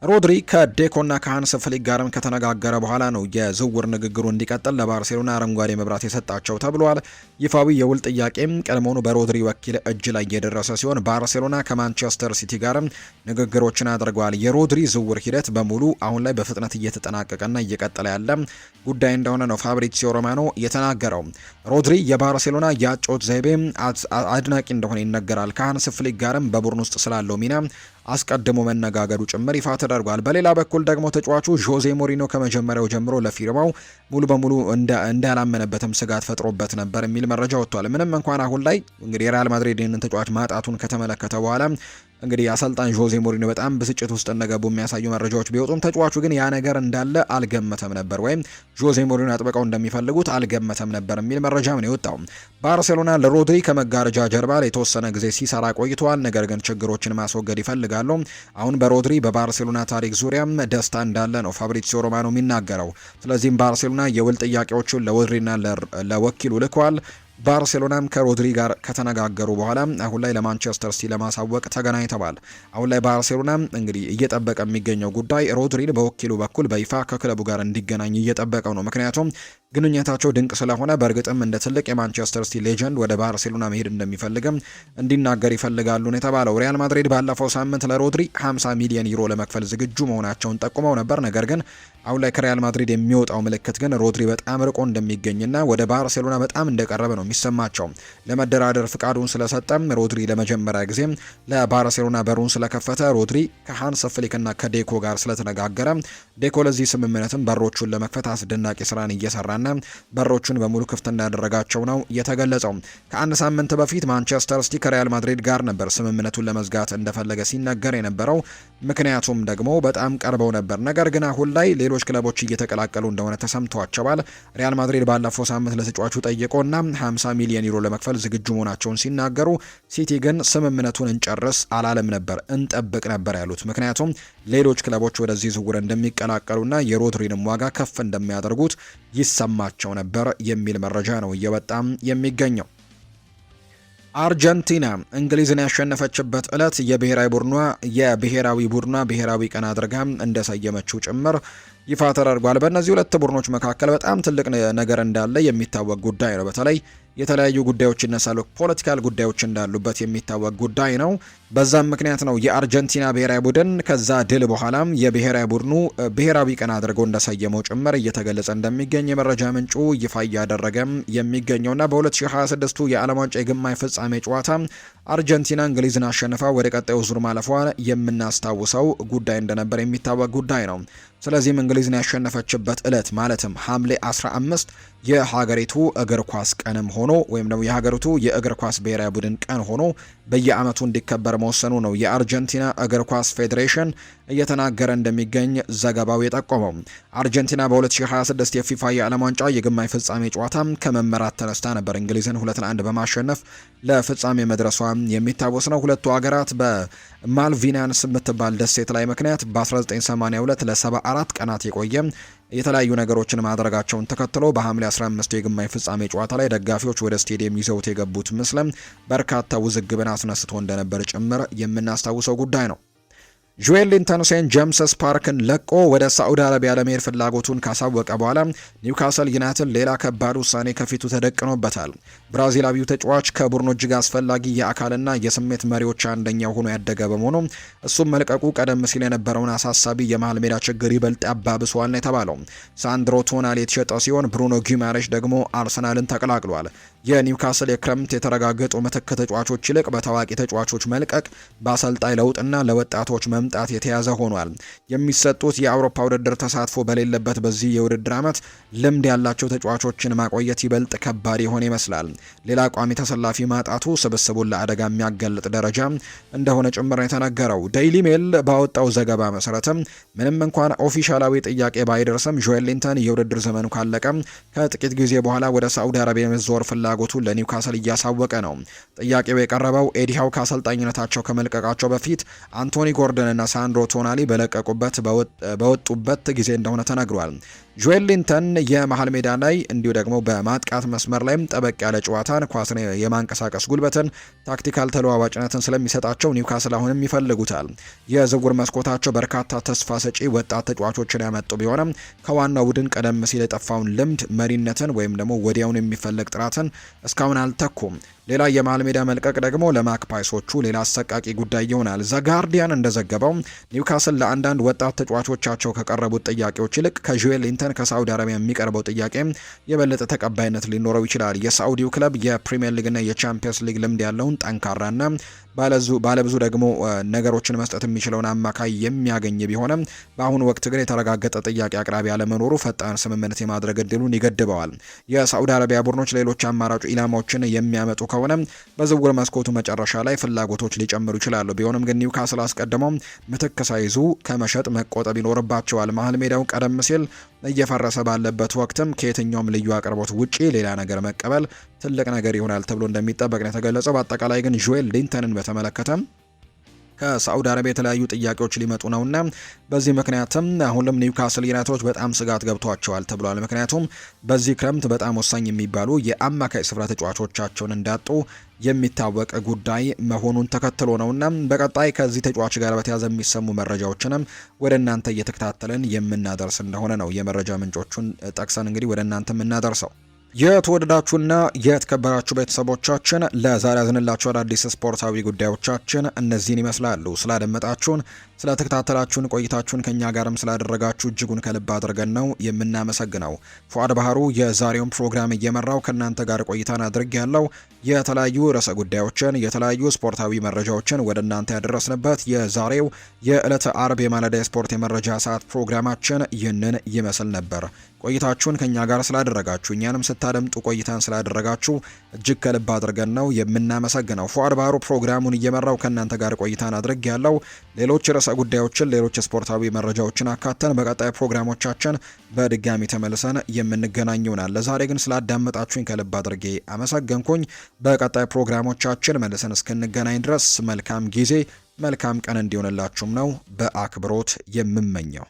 ሮድሪ ከዴኮና ከሃንስ ፍሊክ ጋርም ከተነጋገረ በኋላ ነው የዝውውር ንግግሩ እንዲቀጥል ለባርሴሎና አረንጓዴ መብራት የሰጣቸው ተብሏል። ይፋዊ የውል ጥያቄም ቀድሞውኑ በሮድሪ ወኪል እጅ ላይ የደረሰ ሲሆን ባርሴሎና ከማንቸስተር ሲቲ ጋርም ንግግሮችን አድርገዋል። የሮድሪ ዝውውር ሂደት በሙሉ አሁን ላይ በፍጥነት እየተጠናቀቀና እየቀጠለ ያለ ጉዳይ እንደሆነ ነው ፋብሪዚዮ ሮማኖ የተናገረው። ሮድሪ የባርሴሎና የአጨዋወት ዘይቤ አድናቂ እንደሆነ ይነገራል። ከሃንስ ፍሊክ ጋርም በቡድን ውስጥ ስላለው ሚና አስቀድሞ መነጋገሩ ጭምር ይፋ ተደርጓል። በሌላ በኩል ደግሞ ተጫዋቹ ዦዜ ሞሪኖ ከመጀመሪያው ጀምሮ ለፊርማው ሙሉ በሙሉ እንዳላመነበትም ስጋት ፈጥሮበት ነበር የሚል መረጃ ወጥቷል። ምንም እንኳን አሁን ላይ እንግዲህ የሪያል ማድሪድ ይህንን ተጫዋች ማጣቱን ከተመለከተ በኋላ እንግዲህ አሰልጣኝ ዦዜ ሞሪኖ በጣም ብስጭት ውስጥ እንደገቡ የሚያሳዩ መረጃዎች ቢወጡም ተጫዋቹ ግን ያ ነገር እንዳለ አልገመተም ነበር፣ ወይም ዦዜ ሞሪኖ አጥብቀው እንደሚፈልጉት አልገመተም ነበር የሚል መረጃ ነው የወጣው። ባርሴሎና ለሮድሪ ከመጋረጃ ጀርባ የተወሰነ ጊዜ ሲሰራ ቆይተዋል። ነገር ግን ችግሮችን ማስወገድ ይፈልጋሉ። አሁን በሮድሪ በባርሴሎና ታሪክ ዙሪያም ደስታ እንዳለ ነው ፋብሪዚዮ ሮማኖ የሚናገረው። ስለዚህም ባርሴሎና የውል ጥያቄዎቹን ለሮድሪና ለወኪሉ ልኳል። ባርሴሎናም ከሮድሪ ጋር ከተነጋገሩ በኋላ አሁን ላይ ለማንቸስተር ሲቲ ለማሳወቅ ተገናኝተዋል። አሁን ላይ ባርሴሎና እንግዲህ እየጠበቀ የሚገኘው ጉዳይ ሮድሪን በወኪሉ በኩል በይፋ ከክለቡ ጋር እንዲገናኝ እየጠበቀው ነው። ምክንያቱም ግንኙነታቸው ድንቅ ስለሆነ በእርግጥም እንደ ትልቅ የማንቸስተር ሲቲ ሌጀንድ ወደ ባርሴሎና መሄድ እንደሚፈልግም እንዲናገር ይፈልጋሉ ነው የተባለው። ሪያል ማድሪድ ባለፈው ሳምንት ለሮድሪ 50 ሚሊዮን ዩሮ ለመክፈል ዝግጁ መሆናቸውን ጠቁመው ነበር። ነገር ግን አሁን ላይ ከሪያል ማድሪድ የሚወጣው ምልክት ግን ሮድሪ በጣም ርቆ እንደሚገኝና ወደ ባርሴሎና በጣም እንደቀረበ ነው የሚሰማቸው። ለመደራደር ፍቃዱን ስለሰጠም ሮድሪ ለመጀመሪያ ጊዜ ለባርሴሎና በሩን ስለከፈተ ሮድሪ ከሃንስ ፍሊክና ከዴኮ ጋር ስለተነጋገረ ዴኮ ለዚህ ስምምነትም በሮቹን ለመክፈት አስደናቂ ስራን እየሰራና በሮቹን በሙሉ ክፍት እንዳደረጋቸው ነው የተገለጸው። ከአንድ ሳምንት በፊት ማንቸስተር ሲቲ ከሪያል ማድሪድ ጋር ነበር ስምምነቱን ለመዝጋት እንደፈለገ ሲነገር የነበረው። ምክንያቱም ደግሞ በጣም ቀርበው ነበር። ነገር ግን አሁን ላይ ሌሎች ክለቦች እየተቀላቀሉ እንደሆነ ተሰምቷቸዋል። ሪያል ማድሪድ ባለፈው ሳምንት ለተጫዋቹ ጠይቆና 50 ሚሊዮን ዩሮ ለመክፈል ዝግጁ መሆናቸውን ሲናገሩ፣ ሲቲ ግን ስምምነቱን እንጨርስ አላለም ነበር፣ እንጠብቅ ነበር ያሉት። ምክንያቱም ሌሎች ክለቦች ወደዚህ ዝውውር እንደሚቀላቀሉና የሮድሪንም ዋጋ ከፍ እንደሚያደርጉት ይሰማቸው ነበር የሚል መረጃ ነው እየወጣም የሚገኘው። አርጀንቲና እንግሊዝን ያሸነፈችበት ዕለት የብሔራዊ ቡድኗ ብሔራዊ ቀን አድርጋ እንደሰየመችው ጭምር ይፋ ተደርጓል። በእነዚህ ሁለት ቡድኖች መካከል በጣም ትልቅ ነገር እንዳለ የሚታወቅ ጉዳይ ነው። በተለይ የተለያዩ ጉዳዮች ይነሳሉ። ፖለቲካል ጉዳዮች እንዳሉበት የሚታወቅ ጉዳይ ነው። በዛም ምክንያት ነው የአርጀንቲና ብሔራዊ ቡድን ከዛ ድል በኋላም የብሔራዊ ቡድኑ ብሔራዊ ቀን አድርገው እንደሰየመው ጭምር እየተገለጸ እንደሚገኝ የመረጃ ምንጩ ይፋ እያደረገም የሚገኘውና በ2026 የዓለም ዋንጫ የግማሽ ፍጻሜ ጨዋታ አርጀንቲና እንግሊዝን አሸንፋ ወደ ቀጣዩ ዙር ማለፏን የምናስታውሰው ጉዳይ እንደነበር የሚታወቅ ጉዳይ ነው። ስለዚህም እንግሊዝን ያሸነፈችበት ዕለት ማለትም ሐምሌ 15 የሀገሪቱ እግር ኳስ ቀንም ሆኖ ወይም ደግሞ የሀገሪቱ የእግር ኳስ ብሔራዊ ቡድን ቀን ሆኖ በየዓመቱ እንዲከበር መወሰኑ ነው የአርጀንቲና እግር ኳስ ፌዴሬሽን እየተናገረ እንደሚገኝ ዘገባው የጠቆመው። አርጀንቲና በ2026 የፊፋ የዓለም ዋንጫ የግማሽ ፍጻሜ ጨዋታ ከመመራት ተነስታ ነበር እንግሊዝን 2-1 በማሸነፍ ለፍጻሜ መድረሷ የሚታወስ ነው። ሁለቱ ሀገራት በማልቪናንስ የምትባል ደሴት ላይ ምክንያት በ1982 ለ74 ቀናት የቆየ የተለያዩ ነገሮችን ማድረጋቸውን ተከትሎ በሐምሌ 15 የግማሽ ፍጻሜ ጨዋታ ላይ ደጋፊዎች ወደ ስቴዲየም ይዘውት የገቡት ምስልም በርካታ ውዝግብን አስነስቶ እንደነበር ጭምር የምናስታውሰው ጉዳይ ነው። ጆኤሊንተን ሴንት ጄምስስ ፓርክን ለቆ ወደ ሳዑዲ አረቢያ ለመሄድ ፍላጎቱን ካሳወቀ በኋላ ኒውካስል ዩናይትድ ሌላ ከባድ ውሳኔ ከፊቱ ተደቅኖበታል። ብራዚላዊው ተጫዋች ከቡድኑ እጅግ አስፈላጊ የአካልና የስሜት መሪዎች አንደኛው ሆኖ ያደገ በመሆኑ እሱም መልቀቁ ቀደም ሲል የነበረውን አሳሳቢ የመሃል ሜዳ ችግር ይበልጥ ያባብሰዋል ነው የተባለው። ሳንድሮ ቶናሊ የተሸጠ ሲሆን ብሩኖ ጊማሬሽ ደግሞ አርሰናልን ተቀላቅሏል። የኒውካስል የክረምት የተረጋገጡ ምትክ ተጫዋቾች ይልቅ በታዋቂ ተጫዋቾች መልቀቅ በአሰልጣኝ ለውጥና ለወጣቶች መምጣት የተያዘ ሆኗል። የሚሰጡት የአውሮፓ ውድድር ተሳትፎ በሌለበት በዚህ የውድድር ዓመት ልምድ ያላቸው ተጫዋቾችን ማቆየት ይበልጥ ከባድ የሆነ ይመስላል። ሌላ ቋሚ ተሰላፊ ማጣቱ ስብስቡን ለአደጋ የሚያጋልጥ ደረጃ እንደሆነ ጭምር የተነገረው። ዴይሊ ሜል ባወጣው ዘገባ መሰረትም ምንም እንኳን ኦፊሻላዊ ጥያቄ ባይደርስም ጆኤሊንተን የውድድር ዘመኑ ካለቀ ከጥቂት ጊዜ በኋላ ወደ ሳዑዲ አረቢያ የመዘወር ፍላጎቱን ለኒውካስል እያሳወቀ ነው። ጥያቄው የቀረበው ኤዲሃው ከአሰልጣኝነታቸው ከመልቀቃቸው በፊት አንቶኒ ጎርደን እና ሳንድሮ ቶናሊ በወጡበት ጊዜ እንደሆነ ተነግሯል። ጆኤል ሊንተን የመሃል ሜዳ ላይ እንዲሁ ደግሞ በማጥቃት መስመር ላይም ጠበቅ ያለ ጨዋታን፣ ኳስን የማንቀሳቀስ ጉልበትን፣ ታክቲካል ተለዋዋጭነትን ስለሚሰጣቸው ኒውካስል አሁንም ይፈልጉታል። የዝውውር መስኮታቸው በርካታ ተስፋ ሰጪ ወጣት ተጫዋቾችን ያመጡ ቢሆንም ከዋናው ቡድን ቀደም ሲል የጠፋውን ልምድ፣ መሪነትን ወይም ደግሞ ወዲያውን የሚፈለግ ጥራትን እስካሁን አልተኩም። ሌላ የመሃል ሜዳ መልቀቅ ደግሞ ለማክፓይሶቹ ሌላ አሰቃቂ ጉዳይ ይሆናል። ዘጋርዲያን እንደዘገበው ኒውካስል ለአንዳንድ ወጣት ተጫዋቾቻቸው ከቀረቡት ጥያቄዎች ይልቅ ከጆኤል ሊንተን ከሳዑዲ አረቢያ የሚቀርበው ጥያቄ የበለጠ ተቀባይነት ሊኖረው ይችላል። የሳዑዲው ክለብ የፕሪሚየር ሊግና የቻምፒየንስ ሊግ ልምድ ያለውን ጠንካራና ባለብዙ ደግሞ ነገሮችን መስጠት የሚችለውን አማካይ የሚያገኝ ቢሆንም በአሁኑ ወቅት ግን የተረጋገጠ ጥያቄ አቅራቢ አለመኖሩ ፈጣን ስምምነት የማድረግ እድሉን ይገድበዋል። የሳዑዲ አረቢያ ቡድኖች ሌሎች አማራጭ ኢላማዎችን የሚያመጡ ከሆነ በዝውውር መስኮቱ መጨረሻ ላይ ፍላጎቶች ሊጨምሩ ይችላሉ። ቢሆንም ግን ኒውካስል አስቀድመው ምትክ ሳይዙ ከመሸጥ መቆጠብ ይኖርባቸዋል። መሀል ሜዳው ቀደም ሲል እየፈረሰ ባለበት ወቅትም ከየትኛውም ልዩ አቅርቦት ውጪ ሌላ ነገር መቀበል ትልቅ ነገር ይሆናል ተብሎ እንደሚጠበቅ ነው የተገለጸው። በአጠቃላይ ግን ጆኤል ሊንተንን በተመለከተ ከሳዑዲ አረቢያ የተለያዩ ጥያቄዎች ሊመጡ ነውና በዚህ ምክንያትም አሁንም ኒውካስል ዩናይትዶች በጣም ስጋት ገብቷቸዋል ተብሏል። ምክንያቱም በዚህ ክረምት በጣም ወሳኝ የሚባሉ የአማካይ ስፍራ ተጫዋቾቻቸውን እንዳጡ የሚታወቅ ጉዳይ መሆኑን ተከትሎ ነውና በቀጣይ ከዚህ ተጫዋች ጋር በተያያዘ የሚሰሙ መረጃዎችንም ወደ እናንተ እየተከታተልን የምናደርስ እንደሆነ ነው የመረጃ ምንጮቹን ጠቅሰን እንግዲህ ወደ እናንተ የምናደርሰው። የተወደዳችሁና የተከበራችሁ ቤተሰቦቻችን ለዛሬ ያዝንላችሁ አዳዲስ ስፖርታዊ ጉዳዮቻችን እነዚህን ይመስላሉ። ስላደመጣችሁን፣ ስለተከታተላችሁን፣ ቆይታችሁን ከኛ ጋርም ስላደረጋችሁ እጅጉን ከልብ አድርገን ነው የምናመሰግነው። ፉአድ ባህሩ የዛሬውን ፕሮግራም እየመራው ከእናንተ ጋር ቆይታን አድርግ ያለው የተለያዩ ርዕሰ ጉዳዮችን የተለያዩ ስፖርታዊ መረጃዎችን ወደ እናንተ ያደረስንበት የዛሬው የዕለተ አርብ የማለዳ ስፖርት የመረጃ ሰዓት ፕሮግራማችን ይህንን ይመስል ነበር። ቆይታችሁን ከኛ ጋር ስላደረጋችሁ እኛንም ስታደምጡ ቆይታን ስላደረጋችሁ እጅግ ከልብ አድርገን ነው የምናመሰግነው። ፉአድ ባህሩ ፕሮግራሙን እየመራው ከእናንተ ጋር ቆይታን አድርግ ያለው ሌሎች ርዕሰ ጉዳዮችን ሌሎች ስፖርታዊ መረጃዎችን አካተን በቀጣይ ፕሮግራሞቻችን በድጋሚ ተመልሰን የምንገናኝ ይሆናል። ለዛሬ ግን ስላዳመጣችሁኝ ከልብ አድርጌ አመሰገንኩኝ። በቀጣይ ፕሮግራሞቻችን መልሰን እስክንገናኝ ድረስ መልካም ጊዜ መልካም ቀን እንዲሆንላችሁም ነው በአክብሮት የምመኘው።